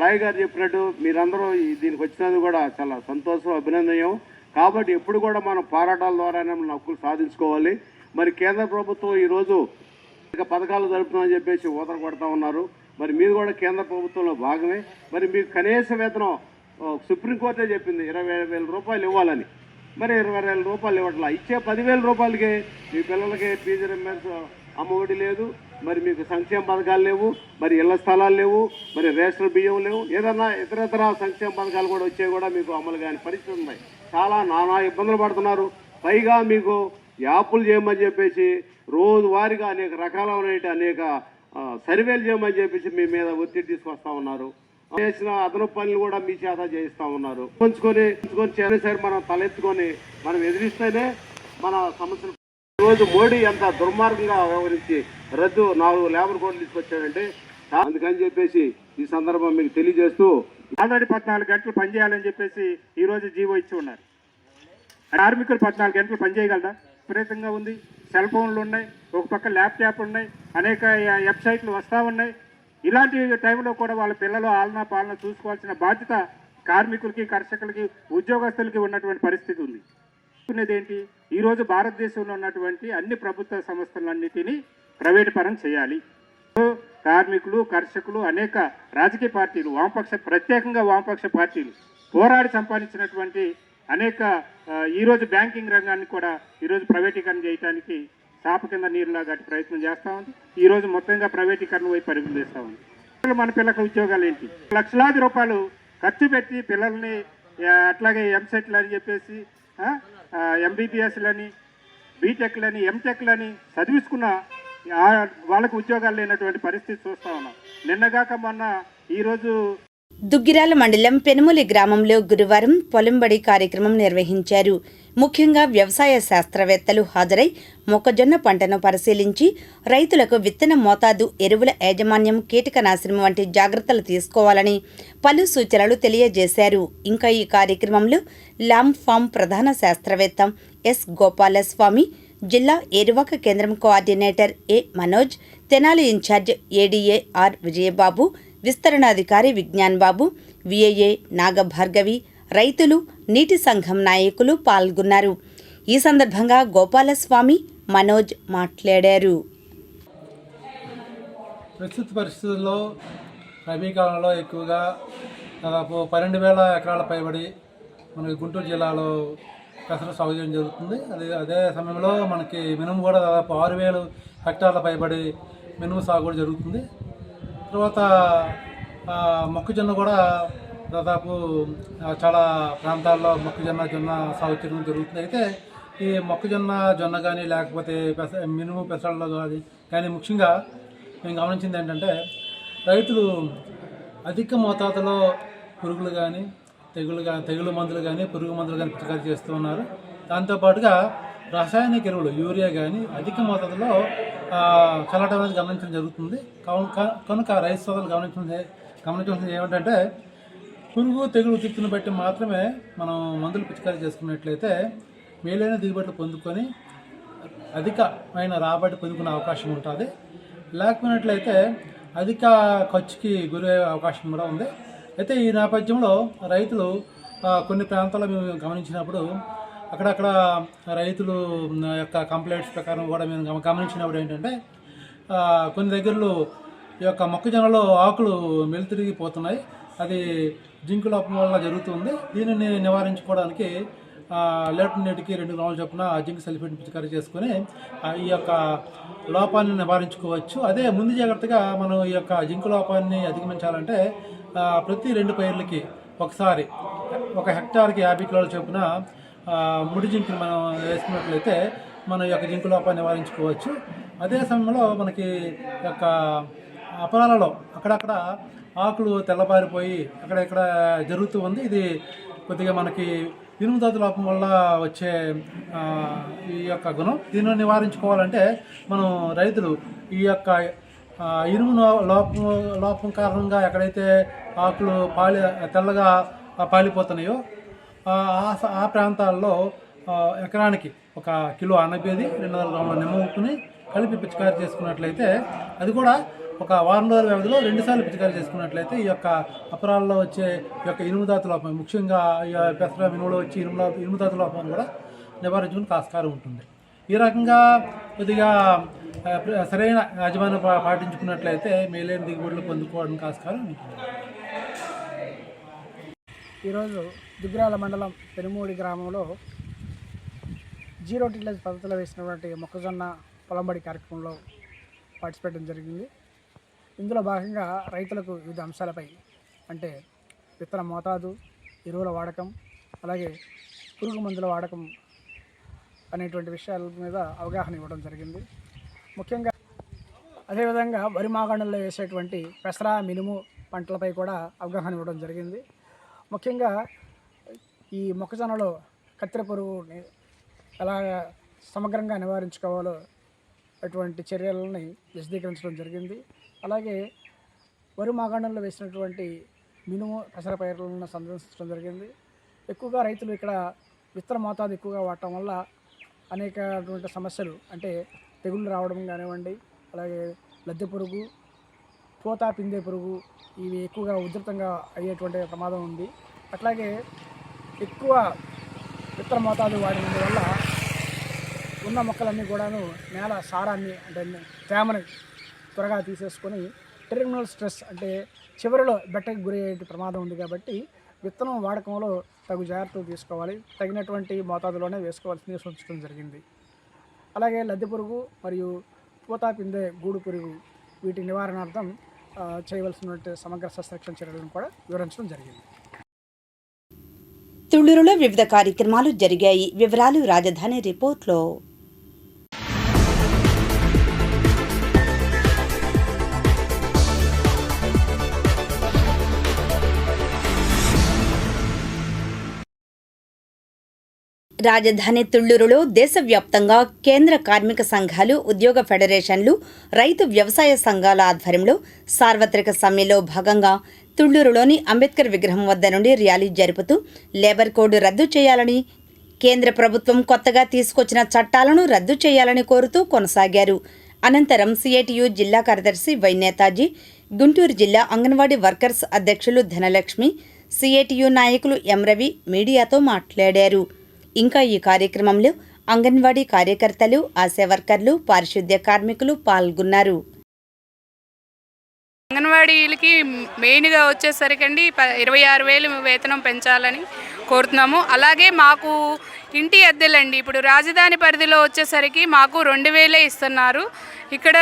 లాయ్ గారు చెప్పినట్టు మీరందరూ దీనికి వచ్చినందుకు కూడా చాలా సంతోషం, అభినందనీయం. కాబట్టి ఎప్పుడు కూడా మనం పోరాటాల ద్వారానే మన హక్కులు సాధించుకోవాలి. మరి కేంద్ర ప్రభుత్వం ఈరోజు పథకాలు జరుపుతామని చెప్పేసి ఊతర కొడతా ఉన్నారు. మరి మీరు కూడా కేంద్ర ప్రభుత్వంలో భాగమే. మరి మీకు కనీస వేతనం సుప్రీంకోర్టే చెప్పింది 20,000 రూపాయలు ఇవ్వాలని. మరి 20,000 రూపాయలు ఇవ్వట్లా. ఇచ్చే 10,000 రూపాయలకి మీ పిల్లలకి ఫీజు రింబర్స్ అమ్మఒడి లేదు, మరి మీకు సంక్షేమ పథకాలు లేవు, మరి ఇళ్ల స్థలాలు లేవు, మరి రేషన్ బియ్యం లేవు, ఏదన్నా ఇతరతర సంక్షేమ పథకాలు కూడా వచ్చే కూడా మీకు అమలు కాని పరిస్థితి ఉన్నాయి. చాలా నానా ఇబ్బందులు పడుతున్నారు. పైగా మీకు యాప్లు చేయమని చెప్పేసి రోజువారీగా అనేక రకాలైన అనేక సర్వేలు చేయమని చెప్పేసి మీ మీద ఒత్తిడి తీసుకొస్తా ఉన్నారు. చేసిన అదనపు పనులు కూడా మీ చేత చేయిస్తా ఉన్నారు. ఉంచుకొని సరే మనం తలెత్తుకొని మనం ఎదిరిస్తేనే మన సమస్యలు. ఈరోజు మోడీ ఎంత దుర్మార్గంగా వ్యవహరించి 4 లేబర్ కోడ్లు తీసుకొచ్చాడంటే అందుకని చెప్పేసి ఈ సందర్భం మీకు తెలియజేస్తూ ఆల్రెడీ 14 గంటలు పనిచేయాలని చెప్పేసి ఈరోజు జీవో ఇచ్చి ఉన్నారు. కార్మికులు 14 గంటలు పనిచేయగలరా? విపరీతంగా ఉంది. సెల్ ఫోన్లు ఉన్నాయి, ఒక పక్క ల్యాప్టాప్ ఉన్నాయి, అనేక వెబ్సైట్లు వస్తూ ఉన్నాయి. ఇలాంటి టైంలో కూడా వాళ్ళ పిల్లలు ఆలనా పాలన చూసుకోవాల్సిన బాధ్యత కార్మికులకి, కర్షకులకి, ఉద్యోగస్తులకి ఉన్నటువంటి పరిస్థితి ఉంది. ఏంటి, ఈరోజు భారతదేశంలో ఉన్నటువంటి అన్ని ప్రభుత్వ సంస్థలన్నిటినీ ప్రైవేట్ పరం చేయాలి. కార్మికులు, కర్షకులు, అనేక రాజకీయ పార్టీలు, ప్రత్యేకంగా వామపక్ష పార్టీలు పోరాడి సంపాదించినటువంటి అనేక ఈరోజు బ్యాంకింగ్ రంగాన్ని కూడా ఈరోజు ప్రైవేటీకరణ చేయడానికి చాప కింద నీరులా గట్టి ప్రయత్నం చేస్తూ ఉంది. ఈరోజు మొత్తంగా ప్రైవేటీకరణ వైపు పరుగులు చేస్తూ ఉంది. మన పిల్లల ఉద్యోగాలు ఏంటి? లక్షలాది రూపాయలు ఖర్చు పెట్టి పిల్లల్ని అట్లాగే ఎంసెట్లు అని చెప్పేసి ఎంబీబీఎస్లని, బీటెక్లని, ఎంటెక్లని చదివించుకున్న వాళ్ళకు ఉద్యోగాలు లేనటువంటి పరిస్థితి చూస్తూ ఉన్నాం. నిన్నగాక మొన్న ఈరోజు దుగ్గిరాల మండలం పెనుమలి గ్రామంలో గురువారం పొలంబడి కార్యక్రమం నిర్వహించారు. ముఖ్యంగా వ్యవసాయ శాస్త్రవేత్తలు హాజరై మొక్కజొన్న పంటను పరిశీలించి రైతులకు విత్తన మోతాదు, ఎరువుల యాజమాన్యం, కీటకనాశనం వంటి జాగ్రత్తలు తీసుకోవాలని పలు సూచనలు తెలియజేశారు. ఇంకా ఈ కార్యక్రమంలో లామ్ ఫామ్ ప్రధాన శాస్త్రవేత్త ఎస్ గోపాలస్వామి, జిల్లా ఏరువాక కేంద్రం coordinator A Manoj, Tenali in-charge ADA R Vijayababu, విస్తరణాధికారి విజ్ఞాన్ బాబు, విఏఏ నాగభార్గవి, రైతులు, నీటి సంఘం నాయకులు పాల్గొన్నారు. ఈ సందర్భంగా గోపాలస్వామి, మనోజ్ మాట్లాడారు. ప్రస్తుత పరిస్థితుల్లో రబీ కాలంలో ఎక్కువగా దాదాపు 12,000 ఎకరాల పైబడి మనకి గుంటూరు జిల్లాలో పెసర సాగు చేయడం జరుగుతుంది. అదే సమయంలో మనకి మినుము కూడా దాదాపు 6,000 హెక్టార్ల పైబడి మినుము సాగు కూడా జరుగుతుంది. తర్వాత మొక్కజొన్న కూడా దాదాపు చాలా ప్రాంతాల్లో జొన్న సాగు చేయడం జరుగుతుంది. అయితే ఈ జొన్న కానీ లేకపోతే మినుము పెసరల్లో కానీ ముఖ్యంగా మేము గమనించింది ఏంటంటే రైతులు అధిక మోతాదులో పురుగులు కానీ తెగులు మందులు కానీ పురుగు మందులు కానీ పిచికారీ చేస్తూ ఉన్నారు. దాంతోపాటుగా రాసాయనిక ఎరువులు యూరియా కానీ అధిక మోతాదులో చల్లటం అనేది గమనించడం జరుగుతుంది. కనుక రైతు సోదరులు గమనించాల్సింది ఏమిటంటే పురుగు తెగులు ఉధృతిని బట్టి మాత్రమే మనం మందులు పిచికారీ చేసుకున్నట్లయితే మేలైన దిగుబడులు పొందుకొని అధికమైన రాబడి పొందుకునే అవకాశం ఉంటుంది. లేకపోయినట్లయితే అధిక ఖర్చుకి గురయ్యే అవకాశం కూడా ఉంది. అయితే ఈ నేపథ్యంలో రైతులు కొన్ని ప్రాంతాల్లో మేము గమనించినప్పుడు అక్కడక్కడ రైతులు యొక్క కంప్లైంట్స్ ప్రకారం కూడా మేము గమనించినప్పుడు ఏంటంటే కొన్ని దగ్గరలో ఈ యొక్క మొక్కజొన్నలో ఆకులు మెలితిరిగిపోతున్నాయి. అది జింకు లోపం వల్ల జరుగుతుంది. దీనిని నివారించుకోవడానికి లీటర్ నీటికి 2 గ్రాముల చొప్పున జింక్ సల్ఫేట్ పిచికారీ చేసుకొని ఈ యొక్క లోపాన్ని నివారించుకోవచ్చు. అదే ముందు జాగ్రత్తగా మనం ఈ యొక్క జింకు లోపాన్ని అధిగమించాలంటే ప్రతి 2 పైర్లకి ఒకసారి 1 హెక్టార్కి 50 కిలోల చొప్పున ముడి జింకుని మనం వేసుకున్నట్లయితే మన యొక్క జింకు లోపాన్ని నివారించుకోవచ్చు. అదే సమయంలో మనకి యొక్క అపరాలలో అక్కడక్కడ ఆకులు తెల్లబారిపోయి అక్కడెక్కడ జరుగుతూ ఉంది. ఇది కొద్దిగా మనకి ఇనుము ధాతు లోపం వల్ల వచ్చే ఈ యొక్క గుణం. దీనిని నివారించుకోవాలంటే మనం రైతులు ఈ యొక్క ఇనుము లోపం కారణంగా ఎక్కడైతే ఆకులు తెల్లగా పాలిపోతున్నాయో ఆ ప్రాంతాల్లో ఎకరానికి 1 కిలో అన్నబేది 200 గ్రాముల నిమ్మ ఉప్పుని కలిపి పిచికారీ చేసుకున్నట్లయితే అది కూడా ఒక వారం రోజుల వ్యవధిలో 2 సార్లు పిచికారీ చేసుకున్నట్లయితే ఈ యొక్క అపరాల్లో వచ్చే ఈ యొక్క ఇనుము ధాతు లోపం, ముఖ్యంగా పెసర మినుములో వచ్చి ఇనుము ధాతు లోపాన్ని కూడా నివారించుకుని ఆస్కారం ఉంటుంది. ఈ రకంగా కొద్దిగా సరైన యాజమాన్యం పాటించుకున్నట్లయితే మేలైన దిగుబడులు పొందుకోవడానికి ఆస్కారం ఉంటుంది. ఈరోజు దుగ్గిరాల మండలం పెనుమూడి గ్రామంలో జీరో టిల్లేజ్ పద్ధతిలో వేసినటువంటి మొక్కజొన్న పొలంబడి కార్యక్రమంలో పార్టిసిపేట్ జరిగింది. ఇందులో భాగంగా రైతులకు వివిధ అంశాలపై అంటే విత్తన మోతాదు, ఎరువుల వాడకం, అలాగే పురుగు మందుల వాడకం అనేటువంటి విషయాల మీద అవగాహన ఇవ్వడం జరిగింది. ముఖ్యంగా అదేవిధంగా వరి మాగాణుల్లో వేసేటువంటి పెసర మినుము పంటలపై కూడా అవగాహన ఇవ్వడం జరిగింది. ముఖ్యంగా ఈ మొక్కజొన్నలో కత్తెర పురుగుని ఎలా సమగ్రంగా నివారించుకోవాలో అటువంటి చర్యలని విశదీకరించడం జరిగింది. అలాగే వరి మాగాణుల్లో వేసినటువంటి మినుము పెసర పైర్లను సందర్శించడం జరిగింది. ఎక్కువగా రైతులు ఇక్కడ విత్తన మోతాదు ఎక్కువగా వాడటం వల్ల అనేకటువంటి సమస్యలు అంటే తెగుళ్ళు రావడం కానివ్వండి, అలాగే లద్దె పురుగు, పూత పిందే పురుగు ఇవి ఎక్కువగా ఉధృతంగా అయ్యేటువంటి ప్రమాదం ఉంది. అట్లాగే ఎక్కువ విత్తన మోతాదు వాడినందువల్ల ఉన్న మొక్కలన్నీ కూడాను నేల సారాన్ని అంటే తేమని త్వరగా తీసేసుకొని టెర్మినల్ స్ట్రెస్ అంటే చివరిలో బెట్టకు గురయ్యే ప్రమాదం ఉంది. కాబట్టి విత్తనం వాడకంలో తగు జాగ్రత్తలు తీసుకోవాలి, తగినటువంటి మోతాదులోనే వేసుకోవాల్సింది సూచించడం జరిగింది. అలాగే లద్దె పురుగు మరియు పూత పిందే గూడు పురుగు వీటి నివారణార్థం చేయవలసినటువంటి సమగ్ర సస్యరక్షణ చర్యలను కూడా వివరించడం జరిగింది. తుళ్లూరులో వివిధ కార్యక్రమాలు జరిగాయి. వివరాలు రాజధాని రిపోర్ట్లో. రాజధాని తుళ్లూరులో దేశవ్యాప్తంగా కేంద్ర కార్మిక సంఘాలు, ఉద్యోగ ఫెడరేషన్లు, రైతు వ్యవసాయ సంఘాల ఆధ్వర్యంలో సార్వత్రిక సమ్మెలో భాగంగా తుళ్లూరులోని అంబేద్కర్ విగ్రహం వద్ద నుండి ర్యాలీ జరుపుతూ లేబర్ కోడ్ రద్దు చేయాలని, కేంద్ర ప్రభుత్వం కొత్తగా తీసుకొచ్చిన చట్టాలను రద్దు చేయాలని కోరుతూ కొనసాగారు. అనంతరం సిఐటియు జిల్లా కార్యదర్శి వై నేతాజీ, గుంటూరు జిల్లా అంగన్వాడీ వర్కర్స్ అధ్యక్షులు ధనలక్ష్మి, సిఐటియు నాయకులు ఎం రవి మీడియాతో మాట్లాడారు. ఇంకా ఈ కార్యక్రమంలో అంగన్వాడీ కార్యకర్తలు, ఆశా వర్కర్లు, పారిశుద్ధ్య కార్మికులు పాల్గొన్నారు. అంగన్వాడీలకి మెయిన్గా వచ్చేసరికండి 26,000 వేతనం పెంచాలని కోరుతున్నాము. అలాగే మాకు ఇంటి అద్దెలండి ఇప్పుడు రాజధాని పరిధిలో వచ్చేసరికి మాకు 2,000 ఇస్తున్నారు. ఇక్కడ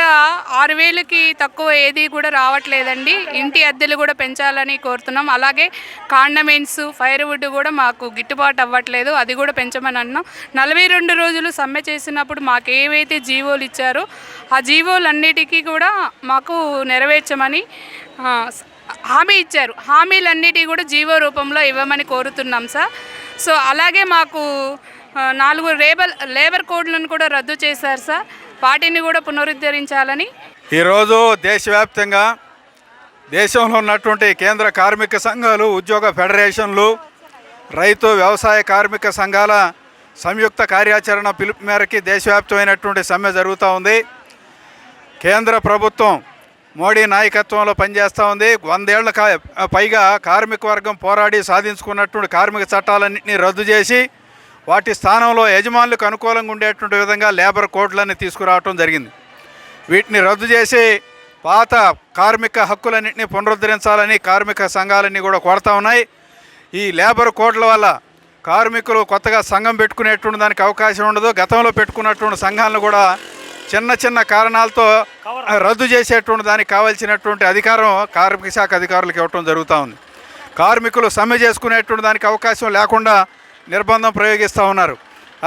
6,000కి తక్కువ ఏది కూడా రావట్లేదండి. ఇంటి అద్దెలు కూడా పెంచాలని కోరుతున్నాం. అలాగే కాండమెంట్స్, ఫైర్వుడ్ కూడా మాకు గిట్టుబాటు అవ్వట్లేదు, అది కూడా పెంచమని అన్నాం. 42 రోజులు సమ్మె చేసినప్పుడు మాకు ఏవైతే జీవోలు ఇచ్చారో ఆ జీవోలన్నిటికీ కూడా మాకు నెరవేర్చమని హామీ ఇచ్చారు. హామీలన్నిటి కూడా జీవో రూపంలో ఇవ్వమని కోరుతున్నాం సార్. సో అలాగే మాకు 4 లేబర్ కోడ్లను కూడా రద్దు చేశారు సార్, వాటిని కూడా పునరుద్ధరించాలని. ఈరోజు దేశవ్యాప్తంగా దేశంలో ఉన్నటువంటి కేంద్ర కార్మిక సంఘాలు, ఉద్యోగ ఫెడరేషన్లు, రైతు వ్యవసాయ కార్మిక సంఘాల సంయుక్త కార్యాచరణ పిలుపు మేరకి దేశవ్యాప్తమైనటువంటి సమ్మె జరుగుతూ ఉంది. కేంద్ర ప్రభుత్వం మోడీ నాయకత్వంలో పనిచేస్తూ ఉంది. 100 ఏళ్ల పైగా కార్మిక వర్గం పోరాడి సాధించుకున్నటువంటి కార్మిక చట్టాలన్నింటినీ రద్దు చేసి వాటి స్థానంలో యజమానులకు అనుకూలంగా ఉండేటువంటి విధంగా లేబర్ కోడ్లన్నీ తీసుకురావడం జరిగింది. వీటిని రద్దు చేసి పాత కార్మిక హక్కులన్నింటినీ పునరుద్ధరించాలని కార్మిక సంఘాలన్నీ కూడా కోరుతూ ఉన్నాయి. ఈ లేబర్ కోడ్ల వల్ల కార్మికులు కొత్తగా సంఘం పెట్టుకునేటువంటి దానికి అవకాశం ఉండదు. గతంలో పెట్టుకున్నటువంటి సంఘాలను కూడా చిన్న చిన్న కారణాలతో రద్దు చేసేటువంటి దానికి కావాల్సినటువంటి అధికారం కార్మిక శాఖ అధికారులకు ఇవ్వటం జరుగుతూ ఉంది. కార్మికులు సమ్మె చేసుకునేటువంటి దానికి అవకాశం లేకుండా నిర్బంధం ప్రయోగిస్తూ ఉన్నారు.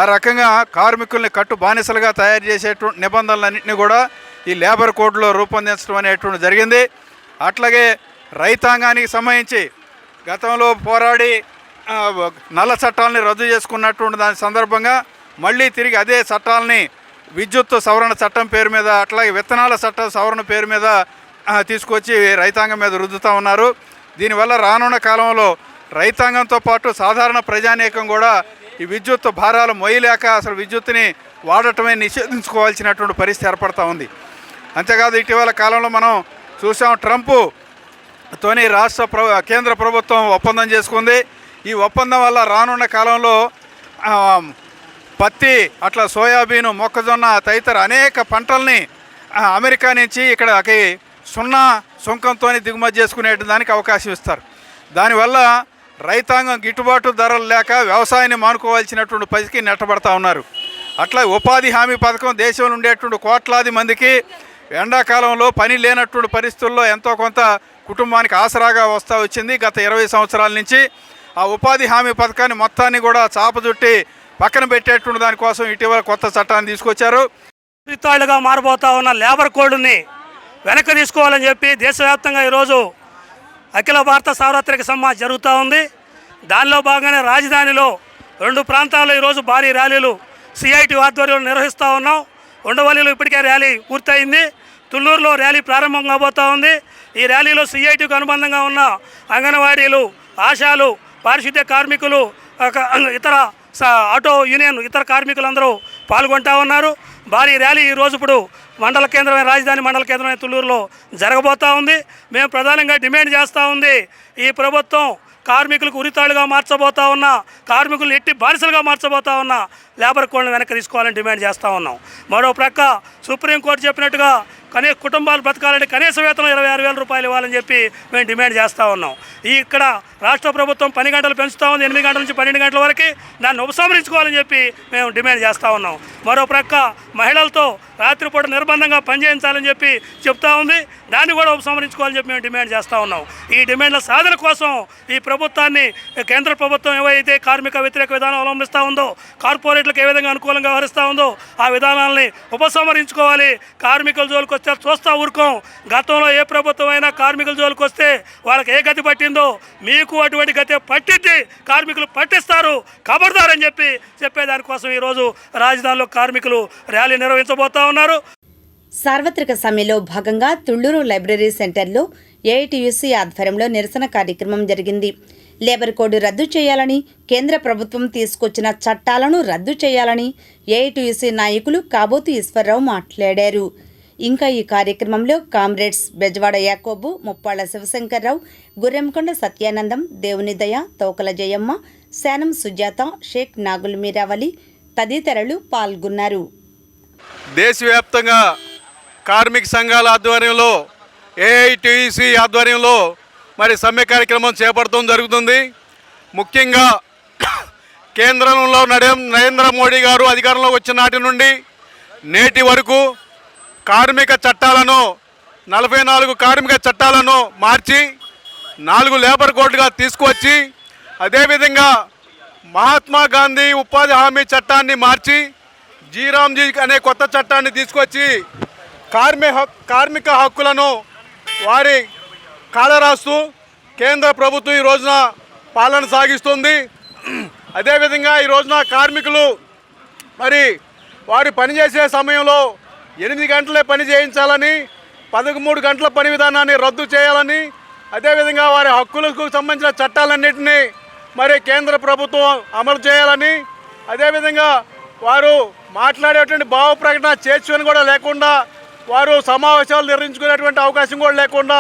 ఆ రకంగా కార్మికుల్ని కట్టు బానిసలుగా తయారు చేసేటువంటి నిబంధనలన్నింటినీ కూడా ఈ లేబర్ కోడ్లో రూపొందించడం అనేటువంటి జరిగింది. అట్లాగే రైతాంగానికి సంబంధించి గతంలో పోరాడి నల్ల చట్టాలని రద్దు చేసుకున్నటువంటి దాని సందర్భంగా మళ్ళీ తిరిగి అదే చట్టాలని విద్యుత్ సవరణ చట్టం పేరు మీద, అట్లాగే విత్తనాల చట్టం సవరణ పేరు మీద తీసుకొచ్చి రైతాంగం మీద రుద్దుతూ ఉన్నారు. దీనివల్ల రానున్న కాలంలో రైతాంగంతో పాటు సాధారణ ప్రజానీకం కూడా ఈ విద్యుత్ భారాలు మొయ్యలేక అసలు విద్యుత్తుని వాడటమే నిషేధించుకోవాల్సినటువంటి పరిస్థితి ఏర్పడుతూ ఉంది. అంతేకాదు ఇటీవల కాలంలో మనం చూసాం, ట్రంప్తోని కేంద్ర ప్రభుత్వం ఒప్పందం చేసుకుంది. ఈ ఒప్పందం వల్ల రానున్న కాలంలో పత్తి, అట్లా సోయాబీను, మొక్కజొన్న తదితర అనేక పంటల్ని అమెరికా నుంచి ఇక్కడికి 0 సుంకంతో దిగుమతి చేసుకునే దానికి అవకాశం ఇస్తారు. దానివల్ల రైతాంగం గిట్టుబాటు ధరలు లేక వ్యవసాయాన్ని మానుకోవాల్సినటువంటి పరిస్థితికి నెట్టబడతా ఉన్నారు. అట్లా ఉపాధి హామీ పథకం దేశంలో ఉండేటువంటి కోట్లాది మందికి ఎండాకాలంలో పని లేనటువంటి పరిస్థితుల్లో ఎంతో కొంత కుటుంబానికి ఆసరాగా వచ్చింది. గత 20 సంవత్సరాల నుంచి ఆ ఉపాధి హామీ పథకాన్ని మొత్తాన్ని కూడా చాపజుట్టి పక్కన పెట్టేటువంటి దానికోసం ఇటీవల కొత్త చట్టాన్ని తీసుకొచ్చారు. ఉరితాళ్లుగా మారబోతా ఉన్న లేబర్ కోడ్ని వెనక్కి తీసుకోవాలని చెప్పి దేశవ్యాప్తంగా ఈరోజు అఖిల భారత సార్వత్రిక సమ్మాజ్ జరుగుతూ ఉంది. దానిలో భాగంగానే రాజధానిలో 2 ప్రాంతాల్లో ఈరోజు భారీ ర్యాలీలు సిఐటి ఆధ్వర్యంలో నిర్వహిస్తూ ఉన్నాం. ఉండవల్లిలో ఇప్పటికే ర్యాలీ పూర్తయింది. తుళ్ళూరులో ర్యాలీ ప్రారంభం కాబోతూ ఉంది. ఈ ర్యాలీలో సిఐటికి అనుబంధంగా ఉన్న అంగన్వాడీలు, ఆశాలు, పారిశుద్ధ్య కార్మికులు, ఇతర ఆటో యూనియన్ ఇతర కార్మికులందరూ పాల్గొంటూ ఉన్నారు. భారీ ర్యాలీ ఈరోజు ఇప్పుడు రాజధాని మండల కేంద్రమైన తుళ్ళూరులో జరగబోతూ ఉంది. మేము ప్రధానంగా డిమాండ్ చేస్తూ ఉంది, ఈ ప్రభుత్వం కార్మికులకు ఉరితాళ్లుగా మార్చబోతా ఉన్నా, కార్మికులు ఎట్టి బానిసలుగా మార్చబోతా ఉన్నా లేబర్ కోడ్ని వెనక్కి తీసుకోవాలని డిమాండ్ చేస్తూ ఉన్నాం. మరో ప్రక్క సుప్రీంకోర్టు చెప్పినట్టుగా కుటుంబాలు బ్రతకాలంటే కనీస వేతనం 26,000 రూపాయలు ఇవ్వాలని చెప్పి మేము డిమాండ్ చేస్తూ ఉన్నాం. ఇక్కడ రాష్ట్ర ప్రభుత్వం 10 గంటలు పెంచుతూ ఉంది, 8 గంటల నుంచి 12 గంటల వరకు. దాన్ని ఉపసంహరించుకోవాలని చెప్పి మేము డిమాండ్ చేస్తూ ఉన్నాం. మరో ప్రక్క మహిళలతో రాత్రిపూట నిర్బంధంగా పనిచేయించాలని చెప్పి చెప్తా ఉంది, దాన్ని కూడా ఉపసంహరించుకోవాలని చెప్పి మేము డిమాండ్ చేస్తూ ఉన్నాం. ఈ డిమాండ్ల సాధన కోసం ఈ ప్రభుత్వాన్ని కేంద్ర ప్రభుత్వం ఏవైతే కార్మిక వ్యతిరేక విధానం అవలంబిస్తూ ఉందో, కార్పొరేట్లకు ఏ విధంగా అనుకూలంగా వ్యవహరిస్తూ ఉందో ఆ విధానాలని ఉపసంహరించుకోవాలి. కార్మికుల జోలికి వస్తే చూస్తూ ఊరుకోం. గతంలో ఏ ప్రభుత్వం అయినా కార్మికుల జోలికి వస్తే వాళ్ళకి ఏ గతి పట్టిందో మీకు అటువంటి గతి పట్టిద్ది, కార్మికులు పట్టిస్తారు, ఖబర్దారని చెప్పేదానికోసం ఈరోజు రాజధానిలో కార్మికులు ర్యాలీ నిర్వహించబోతా ఉన్నారు. సార్వత్రిక సమ్మెలో భాగంగా తుళ్ళూరు లైబ్రరీ సెంటర్లో ఏఐటీయూసీ ఆధ్వర్యంలో నిరసన కార్యక్రమం జరిగింది. లేబర్ కోడ్ రద్దు చేయాలని, కేంద్ర ప్రభుత్వం తీసుకొచ్చిన చట్టాలను రద్దు చేయాలని ఏఐటీయూసీ నాయకులు కాబోతు ఈశ్వరరావు మాట్లాడారు. ఇంకా ఈ కార్యక్రమంలో కామ్రేడ్స్ బెజవాడ యాకోబు, ముప్పాళ్ల శివశంకర్రావు, గుర్రెంకొండ సత్యానందం, దేవుని దయ, తోకల జయమ్మ, శానం సుజాత, షేక్ నాగుల్ మీరావలి తదితరులు పాల్గొన్నారు. దేశవ్యాప్తంగా కార్మిక సంఘాల ఆధ్వర్యంలో ఏఐటీసీ ఆధ్వర్యంలో మరి సమ్మె కార్యక్రమం చేపడటం జరుగుతుంది. ముఖ్యంగా కేంద్రంలో నరేంద్ర మోడీ గారు అధికారంలోకి వచ్చిన నాటి నుండి నేటి వరకు కార్మిక చట్టాలను 44 కార్మిక చట్టాలను మార్చి 4 లేబర్ కోడ్లుగా తీసుకువచ్చి, అదేవిధంగా మహాత్మా గాంధీ ఉపాధి హామీ చట్టాన్ని మార్చి జీరామ్జీ అనే కొత్త చట్టాన్ని తీసుకొచ్చి కార్మిక హక్కులను వారి కాలరాస్తూ కేంద్ర ప్రభుత్వం ఈ రోజున పాలన సాగిస్తుంది. అదేవిధంగా ఈ రోజున కార్మికులు మరి వారి పనిచేసే సమయంలో 8 గంటలే పని చేయించాలని, 13 గంటల పని విధానాన్ని రద్దు చేయాలని, అదేవిధంగా వారి హక్కులకు సంబంధించిన చట్టాలన్నింటినీ మరి కేంద్ర ప్రభుత్వం అమలు చేయాలని, అదేవిధంగా వారు మాట్లాడేటువంటి భావ ప్రకటన చేర్చుకొని కూడా లేకుండా, వారు సమావేశాలు నిర్వహించుకునేటువంటి అవకాశం కూడా లేకుండా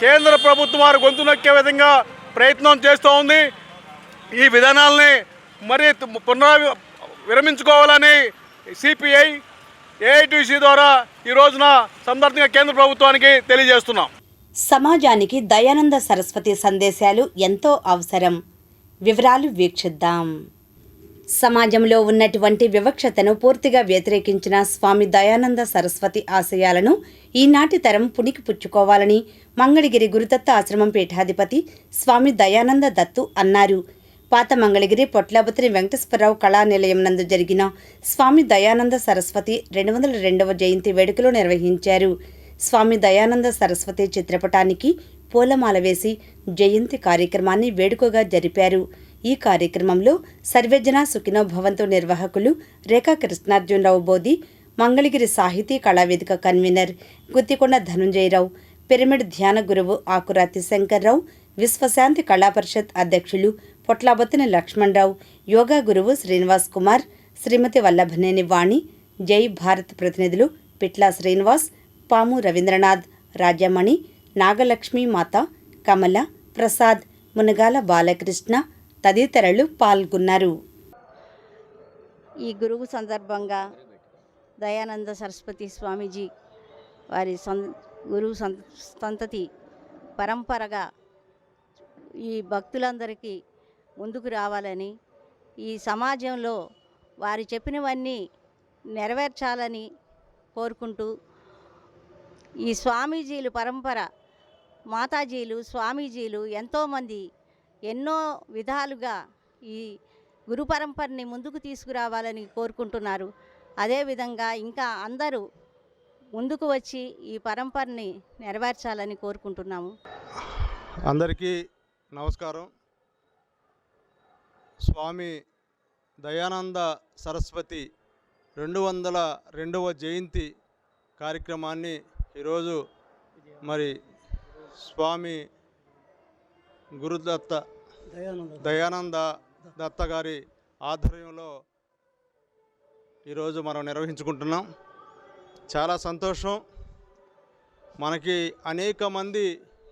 కేంద్ర ప్రభుత్వం వారు గొంతు నొక్కే విధంగా ప్రయత్నం చేస్తూ ఉంది. ఈ విధానాలని మరి విరమించుకోవాలని సిపిఐ ఏఐటీసీ ద్వారా ఈ రోజున సందర్భంగా కేంద్ర ప్రభుత్వానికి తెలియజేస్తున్నాం. సమాజానికి దయానంద సరస్వతి సందేశాలు ఎంతో అవసరం. వివరాలు వీక్షిద్దాం. సమాజంలో ఉన్నటువంటి వివక్షతను పూర్తిగా వ్యతిరేకించిన స్వామి దయానంద సరస్వతి ఆశయాలను ఈనాటి తరం పునికి పుచ్చుకోవాలని మంగళగిరి గురుదత్త ఆశ్రమం పీఠాధిపతి స్వామి దయానంద దత్తు అన్నారు. పాత మంగళగిరి పొట్లబుత్రి వెంకటేశ్వరరావు కళానిలయం నందు జరిగిన స్వామి దయానంద సరస్వతి 202వ జయంతి వేడుకలు నిర్వహించారు. స్వామి దయానంద సరస్వతి చిత్రపటానికి పూలమాల వేసి జయంతి కార్యక్రమాన్ని వేడుకగా జరిపారు. ఈ కార్యక్రమంలో సర్వేజన సుఖినో భవంతు నిర్వాహకులు రేఖా కృష్ణార్జునరావు బోధి, మంగళగిరి సాహితీ కళావేదిక కన్వీనర్ గుత్తికొండ ధనుంజయరావు, పిరమిడ్ ధ్యాన గురువు ఆకురాతి శంకర్రావు, విశ్వశాంతి కళాపరిషత్ అధ్యక్షులు పొట్లబొత్తిన లక్ష్మణరావు, యోగా గురువు శ్రీనివాస్ కుమార్, శ్రీమతి వల్లభనేని వాణి, జై భారత్ ప్రతినిధులు పిట్లా శ్రీనివాస్, పాము రవీంద్రనాథ్, రాజమణి, నాగలక్ష్మి మాత, కమల, ప్రసాద్, మునగాల బాలకృష్ణ తదితరులు పాల్గొన్నారు. ఈ గురువు సందర్భంగా దయానంద సరస్వతి స్వామీజీ వారి గురువు సంతతి పరంపరగా ఈ భక్తులందరికీ ముందుకు రావాలని, ఈ సమాజంలో వారు చెప్పినవన్నీ నెరవేర్చాలని కోరుకుంటూ ఈ స్వామీజీలు పరంపర మాతాజీలు స్వామీజీలు ఎంతోమంది ఎన్నో విధాలుగా ఈ గురు పరంపరని ముందుకు తీసుకురావాలని కోరుకుంటున్నారు. అదేవిధంగా ఇంకా అందరూ ముందుకు వచ్చి ఈ పరంపరని నెరవేర్చాలని కోరుకుంటున్నాము. అందరికీ నమస్కారం. స్వామి దయానంద సరస్వతి 202వ జయంతి కార్యక్రమాన్ని ఈరోజు మరి స్వామి గురుదత్త దయానంద దత్త గారి ఆధ్వర్యంలో ఈరోజు మనం నిర్వహించుకుంటున్నాం. చాలా సంతోషం. మనకి అనేక మంది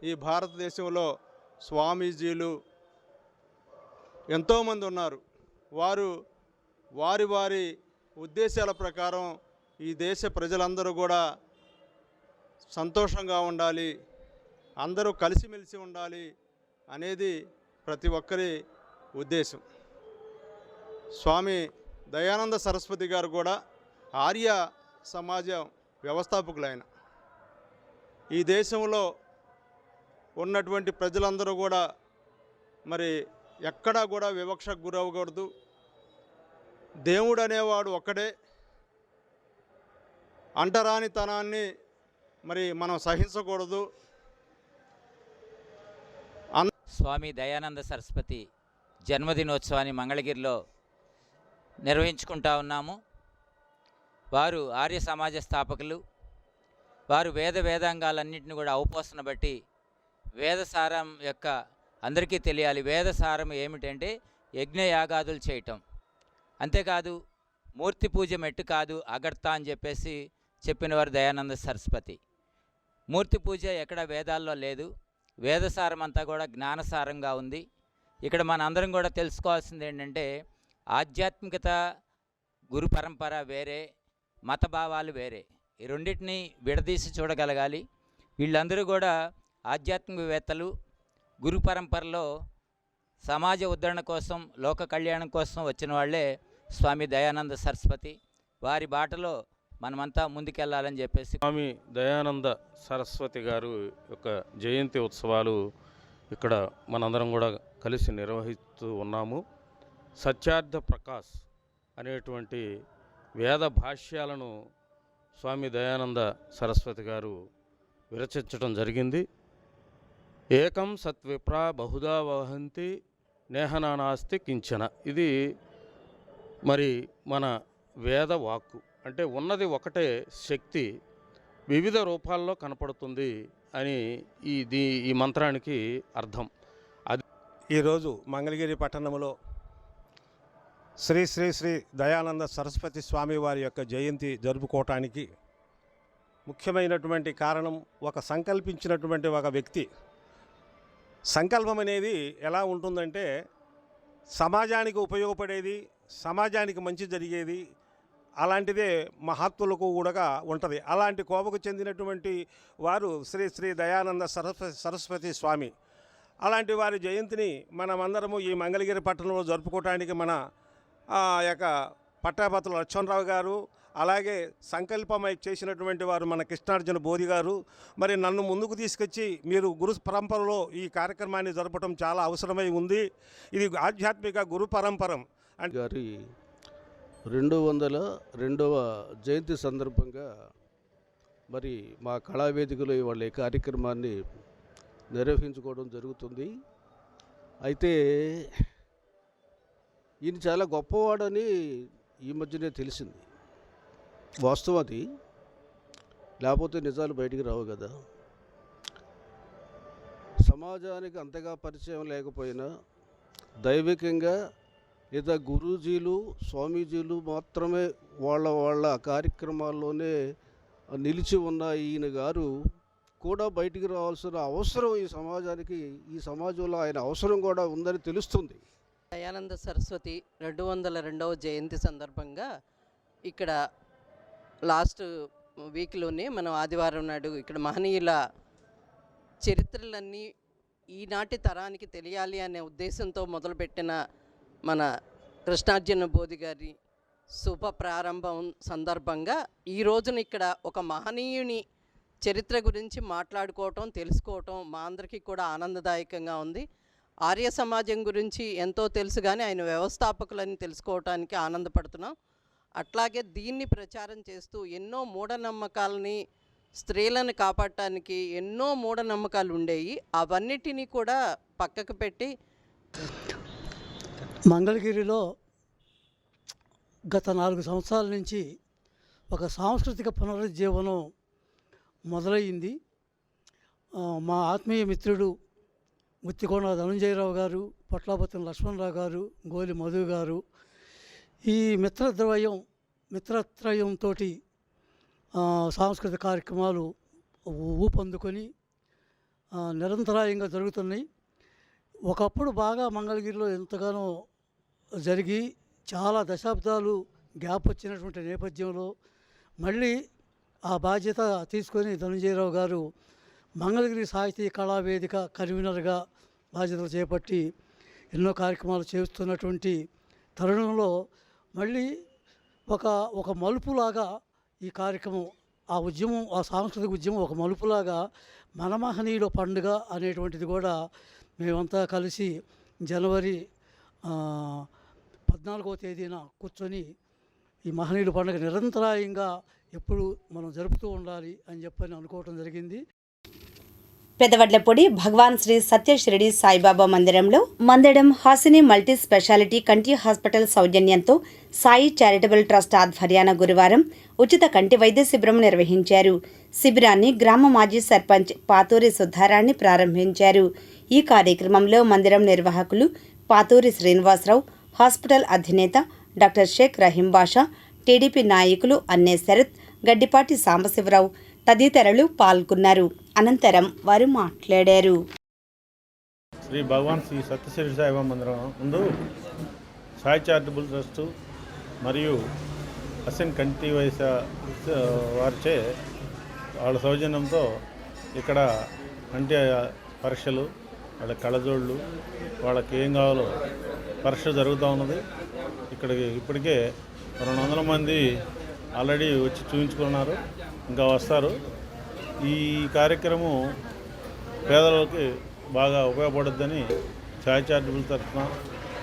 ఈ భారతదేశంలో స్వామీజీలు ఎంతోమంది ఉన్నారు. వారు వారి వారి ఉద్దేశాల ప్రకారం ఈ దేశ ప్రజలందరూ కూడా సంతోషంగా ఉండాలి, అందరూ కలిసిమెలిసి ఉండాలి అనేది ప్రతి ఒక్కరి ఉద్దేశం. స్వామి దయానంద సరస్వతి గారు కూడా ఆర్య సమాజం వ్యవస్థాపకులైన ఈ దేశంలో ఉన్నటువంటి ప్రజలందరూ కూడా మరి ఎక్కడా కూడా వివక్షకు గురవ్వకూడదు. దేవుడు అనేవాడు ఒక్కడే. అంటరానితనాన్ని మరి మనం సహించకూడదు. స్వామి దయానంద సరస్వతి జన్మదినోత్సవాన్ని మంగళగిరిలో నిర్వహించుకుంటా ఉన్నాము. వారు ఆర్య సమాజ స్థాపకులు. వారు వేదాంగాలన్నింటినీ కూడా అవపోసన బట్టి వేదసారం యొక్క అందరికీ తెలియాలి. వేదసారం ఏమిటంటే యజ్ఞయాగాదులు చేయటం. అంతేకాదు మూర్తి పూజ మెట్టు కాదు అగర్త అని చెప్పేసి చెప్పినవారు దయానంద సరస్వతి. మూర్తి పూజ ఎక్కడ వేదాల్లో లేదు. వేదసారం అంతా కూడా జ్ఞానసారంగా ఉంది. ఇక్కడ మన అందరం కూడా తెలుసుకోవాల్సింది ఏంటంటే ఆధ్యాత్మికత, గురు పరంపర వేరే, మత భావాలు వేరే. ఈ రెండింటినీ విడదీసి చూడగలగాలి. వీళ్ళందరూ కూడా ఆధ్యాత్మికవేత్తలు. గురు పరంపరలో సమాజ ఉద్ధరణ కోసం, లోక కళ్యాణం కోసం వచ్చిన వాళ్ళే స్వామి దయానంద సరస్వతి. వారి బాటలో మనమంతా ముందుకెళ్ళాలని చెప్పేసి స్వామి దయానంద సరస్వతి గారు యొక్క జయంతి ఉత్సవాలు ఇక్కడ మనందరం కూడా కలిసి నిర్వహిస్తూ ఉన్నాము. సత్యార్థ ప్రకాశ్ అనేటువంటి వేద భాష్యాలను స్వామి దయానంద సరస్వతి గారు విరచించడం జరిగింది. ఏకం సత్విప్ర బహుదా వహంతి నేహనానాస్తి కించన. ఇది మరి మన వేద వాక్కు. అంటే ఉన్నది ఒకటే శక్తి వివిధ రూపాల్లో కనపడుతుంది అని ఈ మంత్రానికి అర్థం. అది ఈరోజు మంగళగిరి పట్టణంలో శ్రీ శ్రీ శ్రీ దయానంద సరస్వతి స్వామి వారి యొక్క జయంతి జరుపుకోవటానికి ముఖ్యమైనటువంటి కారణం, ఒక సంకల్పించినటువంటి ఒక వ్యక్తి. సంకల్పం అనేది ఎలా ఉంటుందంటే సమాజానికి ఉపయోగపడేది, సమాజానికి మంచి జరిగేది, అలాంటిదే మహాత్ములకు కూడా ఉంటుంది. అలాంటి కోవకు చెందినటువంటి వారు శ్రీ శ్రీ దయానంద సరస్వతి స్వామి. అలాంటి వారి జయంతిని మనమందరము ఈ మంగళగిరి పట్టణంలో జరుపుకోవటానికి మన యొక్క పట్టాభద్రుల లక్ష్మణరావు గారు, అలాగే సంకల్పమై చేసినటువంటి వారు మన కృష్ణార్జున బోధి గారు మరి నన్ను ముందుకు తీసుకొచ్చి మీరు గురు పరంపరలో ఈ కార్యక్రమాన్ని జరపడం చాలా అవసరమై ఉంది. ఇది ఆధ్యాత్మిక గురు పరంపరం అంటే గారి 202వ జయంతి సందర్భంగా మరి మా కళావేదికలో ఇవాళ ఈ కార్యక్రమాన్ని నిర్వహించుకోవడం జరుగుతుంది. అయితే ఈయన చాలా గొప్పవాడని ఈ మధ్యనే తెలిసింది. వాస్తవం అది, లేకపోతే నిజాలు బయటికి రావు కదా. సమాజానికి అంతగా పరిచయం లేకపోయినా దైవికంగా లేదా గురూజీలు, స్వామీజీలు మాత్రమే వాళ్ళ కార్యక్రమాల్లోనే నిలిచి ఉన్న ఈయన గారు కూడా బయటికి రావాల్సిన అవసరం ఈ సమాజానికి, ఈ సమాజంలో ఆయన అవసరం కూడా ఉందని తెలుస్తుంది. దయానంద సరస్వతి 202వ జయంతి సందర్భంగా ఇక్కడ లాస్ట్ వీక్లోనే మనం ఆదివారం నాడు ఇక్కడ మహనీయుల చరిత్రలన్నీ ఈనాటి తరానికి తెలియాలి అనే ఉద్దేశంతో మొదలుపెట్టిన మన కృష్ణార్జున బోధి గారి శుభ ప్రారంభం సందర్భంగా ఈ రోజున ఇక్కడ ఒక మహనీయుని చరిత్ర గురించి మాట్లాడుకోవటం, తెలుసుకోవటం మా అందరికీ కూడా ఆనందదాయకంగా ఉంది. ఆర్య సమాజం గురించి ఎంతో తెలుసు కానీ ఆయన వ్యవస్థాపకులని తెలుసుకోవటానికి ఆనందపడుతున్నాం. అట్లాగే దీన్ని ప్రచారం చేస్తూ ఎన్నో మూఢనమ్మకాలని, స్త్రీలను కాపాడటానికి ఎన్నో మూఢనమ్మకాలు ఉండేవి, అవన్నిటినీ కూడా పక్కకు పెట్టి మంగళగిరిలో గత 4 సంవత్సరాల నుంచి ఒక సాంస్కృతిక పునరుజ్జీవనం మొదలయ్యింది. మా ఆత్మీయ మిత్రుడు ముత్తికొండ ధనంజయరావు గారు, పొట్లాపత్తి లక్ష్మణరావు గారు, గోలి మధు గారు, ఈ మిత్రత్రయంతో సాంస్కృతిక కార్యక్రమాలు ఊపందుకొని నిరంతరాయంగా జరుగుతున్నాయి. ఒకప్పుడు బాగా మంగళగిరిలో ఎంతగానో జరిగి చాలా దశాబ్దాలు గ్యాప్ వచ్చినటువంటి నేపథ్యంలో మళ్ళీ ఆ బాధ్యత తీసుకొని ధనంజయరావు గారు మంగళగిరి సాహితీ కళావేదిక కన్వీనర్గా బాధ్యతలు చేపట్టి ఎన్నో కార్యక్రమాలు చేస్తున్నటువంటి తరుణంలో మళ్ళీ ఒక మలుపులాగా ఈ కార్యక్రమం, ఆ ఉద్యమం, ఆ సాంస్కృతిక ఉద్యమం ఒక మలుపులాగా మన మహనీయుల పండుగ అనేటువంటిది కూడా మేమంతా కలిసి జనవరి 14వ తేదీన కూర్చొని ఈ మహనీయుల పండుగ నిరంతరాయంగా ఎప్పుడు మనం జరుపుతూ ఉండాలి అని చెప్పని అనుకోవటం జరిగింది. పెదవడ్లపొడి భగవాన్ శ్రీ సత్యశిరిడి సాయిబాబా మందిరంలో మందడం హాసిని మల్టీ స్పెషాలిటీ కంటి హాస్పిటల్ సౌజన్యంతో సాయి చారిటబుల్ ట్రస్ట్ ఆధ్వర్యాన గురువారం ఉచిత కంటి వైద్య శిబిరం నిర్వహించారు. శిబిరాన్ని గ్రామ మాజీ సర్పంచ్ పాతూరి సుధారాణి ప్రారంభించారు. ఈ కార్యక్రమంలో మందిరం నిర్వాహకులు పాతూరి శ్రీనివాసరావు, హాస్పిటల్ అధినేత డాక్టర్ షేక్ రహీం బాషా, టీడీపీ నాయకులు అన్నే శరత్, గడ్డిపాటి సాంబశివరావు తదితరులు పాల్గొన్నారు. అనంతరం వారు మాట్లాడారు. శ్రీ భగవాన్ శ్రీ సత్యశిరిడి సాయిబాబా మందిరం ముందు సాయి చారిటబుల్ ట్రస్ట్ మరియు అసెన్ కంటి వయసు వారిచే వాళ్ళ సౌజన్యంతో ఇక్కడ కంటి పరీక్షలు, వాళ్ళ కళ్ళజోళ్ళు, వాళ్ళకి ఏం కావాలో పరీక్ష జరుగుతూ ఉన్నది. ఇక్కడికి ఇప్పటికే 200 మంది ఆల్రెడీ వచ్చి చూపించుకున్నారు, ఇంకా వస్తారు. ఈ కార్యక్రమం పేదలకి బాగా ఉపయోగపడుద్దని సాయి చారిటబుల్ తరఫున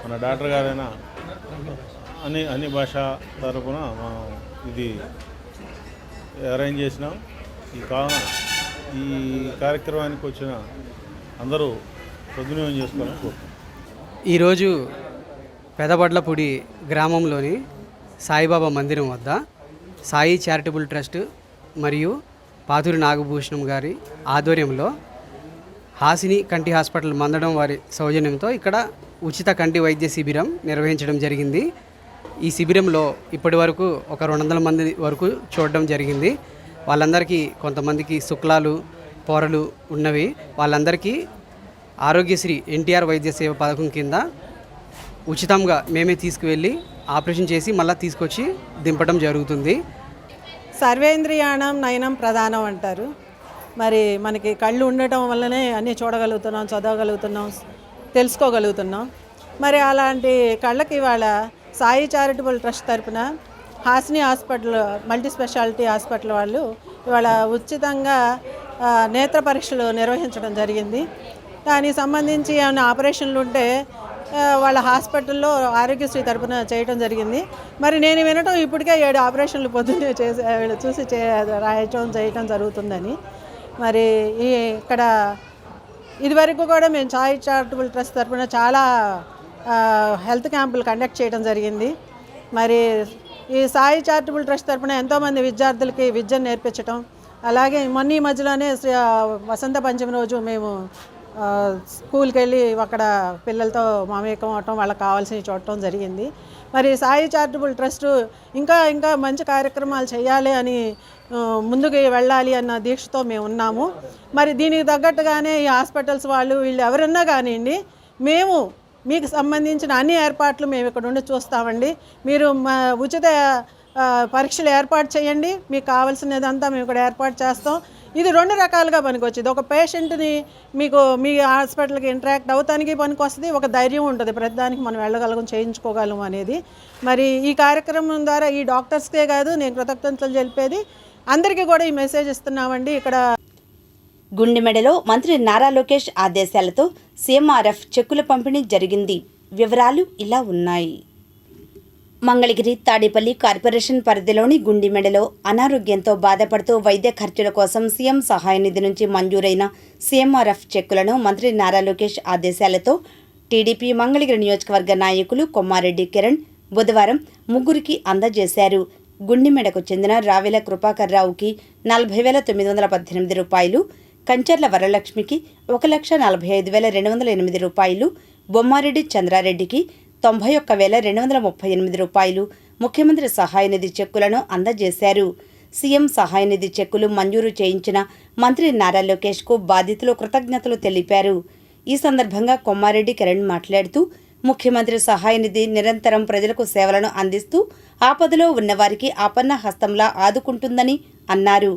మన డాక్టర్ గారైన అన్ని భాష తరఫున మనం ఇది అరేంజ్ చేసినాం. ఈ కావున ఈ కార్యక్రమానికి వచ్చిన అందరూ సద్వినియోగం చేసుకోవాలని కోరుకుంటున్నాం. ఈరోజు పెదబడ్లపూడి గ్రామంలోని సాయిబాబా మందిరం వద్ద సాయి చారిటబుల్ ట్రస్ట్ మరియు పాతూరి నాగభూషణం గారి ఆధ్వర్యంలో హాసిని కంటి హాస్పిటల్ మందడం వారి సౌజన్యంతో ఇక్కడ ఉచిత కంటి వైద్య శిబిరం నిర్వహించడం జరిగింది. ఈ శిబిరంలో ఇప్పటి వరకు ఒక 200 మంది వరకు చూడడం జరిగింది. వాళ్ళందరికీ కొంతమందికి శుక్లాలు, పొరలు ఉన్నవి. వాళ్ళందరికీ ఆరోగ్యశ్రీ ఎన్టీఆర్ వైద్య సేవ పథకం కింద ఉచితంగా మేమే తీసుకువెళ్ళి ఆపరేషన్ చేసి మళ్ళీ తీసుకొచ్చి దింపడం జరుగుతుంది. సర్వేంద్రియాణం నయనం ప్రధానం అంటారు. మరి మనకి కళ్ళు ఉండటం వల్లనే అన్నీ చూడగలుగుతున్నాం, చదవగలుగుతున్నాం, తెలుసుకోగలుగుతున్నాం. మరి అలాంటి కళ్ళకి ఇవాళ సాయి చారిటబుల్ ట్రస్ట్ తరపున Hasini hospital multi speciality hospital వాళ్ళు ఇవాళ ఉచితంగా నేత్ర పరీక్షలు నిర్వహించడం జరిగింది. దానికి సంబంధించి ఏమైనా ఆపరేషన్లు ఉంటే వాళ్ళ హాస్పిటల్లో ఆరోగ్యశ్రీ తరపున చేయడం జరిగింది. మరి నేను వినటం ఇప్పటికే 7 ఆపరేషన్లు పొద్దున్నే చూసి చేయటం జరుగుతుందని. మరి ఇక్కడ ఇదివరకు కూడా మేము సాయి చారిటబుల్ ట్రస్ట్ తరపున చాలా హెల్త్ క్యాంపులు కండక్ట్ చేయడం జరిగింది. మరి ఈ సాయి చారిటబుల్ ట్రస్ట్ తరపున ఎంతోమంది విద్యార్థులకి విద్యను నేర్పించడం, అలాగే మొన్న ఈ మధ్యలోనే వసంత పంచమి రోజు మేము స్కూల్కి వెళ్ళి అక్కడ పిల్లలతో మమేకం అవటం, వాళ్ళకి కావాల్సినవి చూడటం జరిగింది. మరి సాయి చారిటబుల్ ట్రస్ట్ ఇంకా మంచి కార్యక్రమాలు చేయాలి అని ముందుకు వెళ్ళాలి అన్న దీక్షతో మేము ఉన్నాము. మరి దీనికి తగ్గట్టుగానే ఈ హాస్పిటల్స్ వాళ్ళు వీళ్ళు ఎవరన్నా కానివ్వండి, మేము మీకు సంబంధించిన అన్ని ఏర్పాట్లు మేము ఇక్కడ ఉండి చూస్తామండి. మీరు ఉచిత పరీక్షలు ఏర్పాటు చేయండి, మీకు కావాల్సినదంతా మేము ఇక్కడ ఏర్పాటు చేస్తాం. ఇది 2 రకాలుగా పనికొచ్చింది. ఒక పేషెంట్ని మీకు మీ హాస్పిటల్కి ఇంటరాక్ట్ అవటానికి పనికి వస్తుంది, ఒక ధైర్యం ఉంటుంది ప్రతిదానికి మనం వెళ్ళగలం, చేయించుకోగలం అనేది. మరి ఈ కార్యక్రమం ద్వారా ఈ డాక్టర్స్కే కాదు నేను కృతజ్ఞతలు తెలిపేది, అందరికీ కూడా ఈ మెసేజ్ ఇస్తున్నామండి. ఇక్కడ గుండెమెడలో మంత్రి నారా లోకేష్ ఆదేశాలతో సీఎంఆర్ఎఫ్ చెక్కుల పంపిణీ జరిగింది. వివరాలు ఇలా ఉన్నాయి. మంగళగిరి తాడేపల్లి కార్పొరేషన్ పరిధిలోని గుండిమెడలో అనారోగ్యంతో బాధపడుతూ వైద్య ఖర్చుల కోసం సీఎం సహాయ నిధి నుంచి మంజూరైన సీఎంఆర్ఎఫ్ చెక్కులను మంత్రి నారా లోకేష్ ఆదేశాలతో టీడీపీ మంగళగిరి నియోజకవర్గ నాయకులు కొమ్మారెడ్డి కిరణ్ బుధవారం ముగ్గురికి అందజేశారు. గుండిమెడకు చెందిన రావెల కృపాకర్ రావుకి 40,918 రూపాయలు, కంచర్ల వరలక్ష్మికి 1,45,208 రూపాయలు, బొమ్మారెడ్డి చంద్రారెడ్డికి 91,238 రూపాయలు ముఖ్యమంత్రి సహాయ నిధి చెక్కులను అందజేశారు. సీఎం సహాయ నిధి చెక్కులు మంజూరు చేయించిన మంత్రి నారా లోకేష్కు బాధితులు కృతజ్ఞతలు తెలిపారు. ఈ సందర్భంగా కొమ్మారెడ్డి కిరణ్ మాట్లాడుతూ ముఖ్యమంత్రి సహాయ నిధి నిరంతరం ప్రజలకు సేవలను అందిస్తూ ఆపదలో ఉన్నవారికి ఆపన్న హస్తంలా ఆదుకుంటుందని అన్నారు.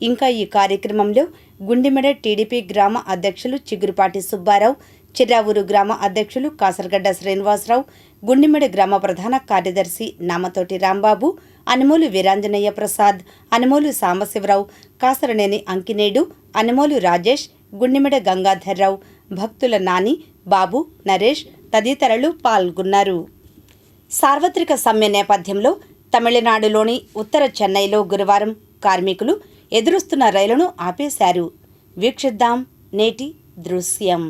ఇంకా ఈ కార్యక్రమంలో గుండిమెడ టీడీపీ గ్రామ అధ్యక్షులు చిగురుపాటి సుబ్బారావు, చిర్రావూరు గ్రామ అధ్యక్షులు కాసరగడ్డ శ్రీనివాసరావు, గుండిమెడ గ్రామ ప్రధాన కార్యదర్శి నామతోటి రాంబాబు, అనుమోలు వీరాంజనేయ ప్రసాద్, అనుమోలు సాంబశివరావు, కాసరనేని అంకినేడు, అనుమోలు రాజేష్, గుండిమెడ గంగాధర్రావు, భక్తుల నాని, బాబు, నరేష్ తదితరులు పాల్గొన్నారు. సార్వత్రిక సమ్మె నేపథ్యంలో తమిళనాడులోని ఉత్తర చెన్నైలో గురువారం కార్మికులు ఎదురొస్తున్న రైలును ఆపేశారు. వీక్షిద్దాం నేటి దృశ్యం.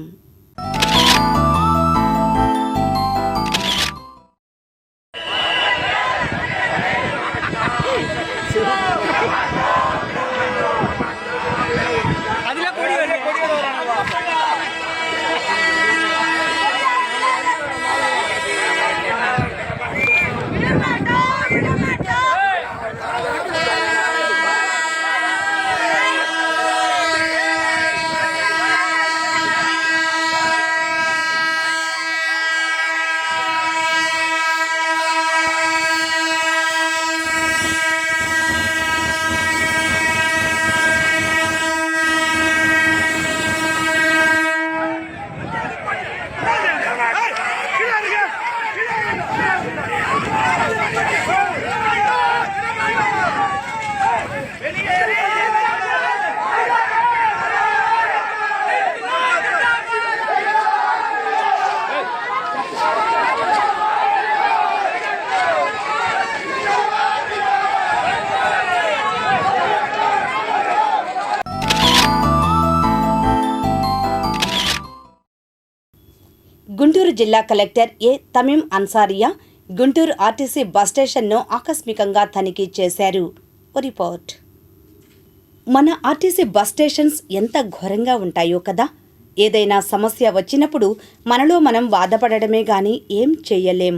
గుంటూరు జిల్లా కలెక్టర్ ఏ తమీం అన్సారియా గుంటూరు ఆర్టీసీ బస్ స్టేషన్ను ఆకస్మికంగా తనిఖీ చేశారు. రిపోర్ట్. మన ఆర్టీసీ బస్ స్టేషన్స్ ఎంత ఘోరంగా ఉంటాయో కదా. ఏదైనా సమస్య వచ్చినప్పుడు మనలో మనం బాధపడడమే గాని ఏం చెయ్యలేం.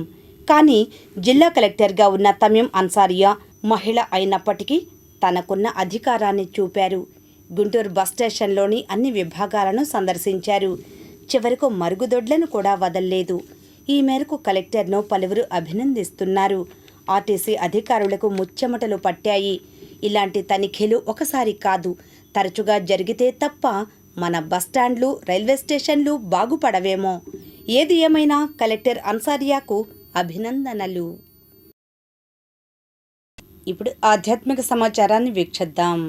కానీ జిల్లా కలెక్టర్గా ఉన్న తమీం అన్సారియా మహిళ అయినప్పటికీ తనకున్న అధికారాన్ని చూపారు. గుంటూరు బస్ స్టేషన్లోని అన్ని విభాగాలను సందర్శించారు. చివరకు మరుగుదొడ్లను కూడా వదల్లేదు. ఈ మేరకు కలెక్టర్ను పలువురు అభినందిస్తున్నారు. ఆర్టీసీ అధికారులకు ముచ్చెమటలు పట్టాయి. ఇలాంటి తనిఖీలు ఒకసారి కాదు, తరచుగా జరిగితే తప్ప మన బస్టాండ్లు, రైల్వే స్టేషన్లు బాగుపడవేమో. ఏది ఏమైనా కలెక్టర్ అన్సారియాకు అభినందనలు. ఇప్పుడు ఆధ్యాత్మిక సమాచారాన్ని వీక్షిద్దాం.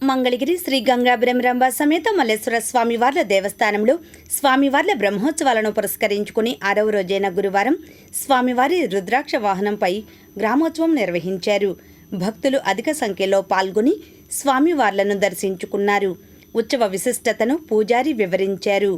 మంగళగిరి శ్రీ గంగా బ్రహ్మరాంబ సమేత మల్లేశ్వర స్వామివార్ల దేవస్థానంలో స్వామివార్ల బ్రహ్మోత్సవాలను పురస్కరించుకుని 6వ రోజైన గురువారం స్వామివారి రుద్రాక్ష వాహనంపై గ్రామోత్సవం నిర్వహించారు. భక్తులు అధిక సంఖ్యలో పాల్గొని స్వామివార్లను దర్శించుకున్నారు. ఉత్సవ విశిష్టతను పూజారి వివరించారు.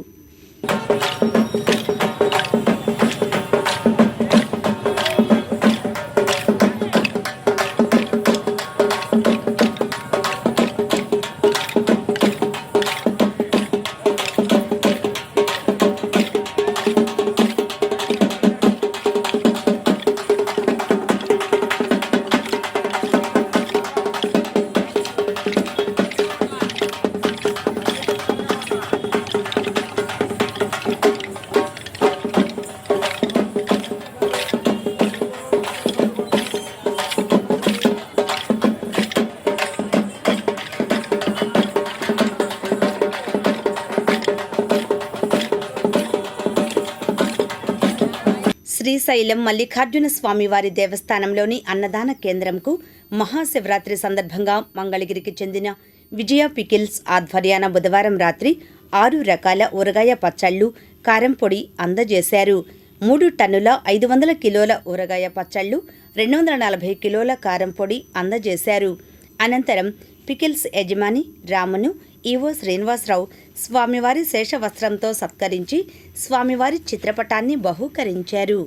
శ్రీశైలం మల్లికార్జున స్వామివారి దేవస్థానంలోని అన్నదాన కేంద్రంకు మహాశివరాత్రి సందర్భంగా మంగళగిరికి చెందిన విజయ పికిల్స్ ఆధ్వర్యాన బుధవారం రాత్రి 6 రకాల ఊరగాయ పచ్చళ్ళు, కారం పొడి అందజేశారు. 3 టన్నుల 500 కిలోల ఊరగాయ పచ్చళ్ళు, 240 కిలోల కారం పొడి అందజేశారు. అనంతరం పికిల్స్ యజమాని రామును ఈవో శ్రీనివాసరావు స్వామివారి శేషవస్త్రంతో సత్కరించి స్వామివారి చిత్రపటాన్ని బహూకరించారు.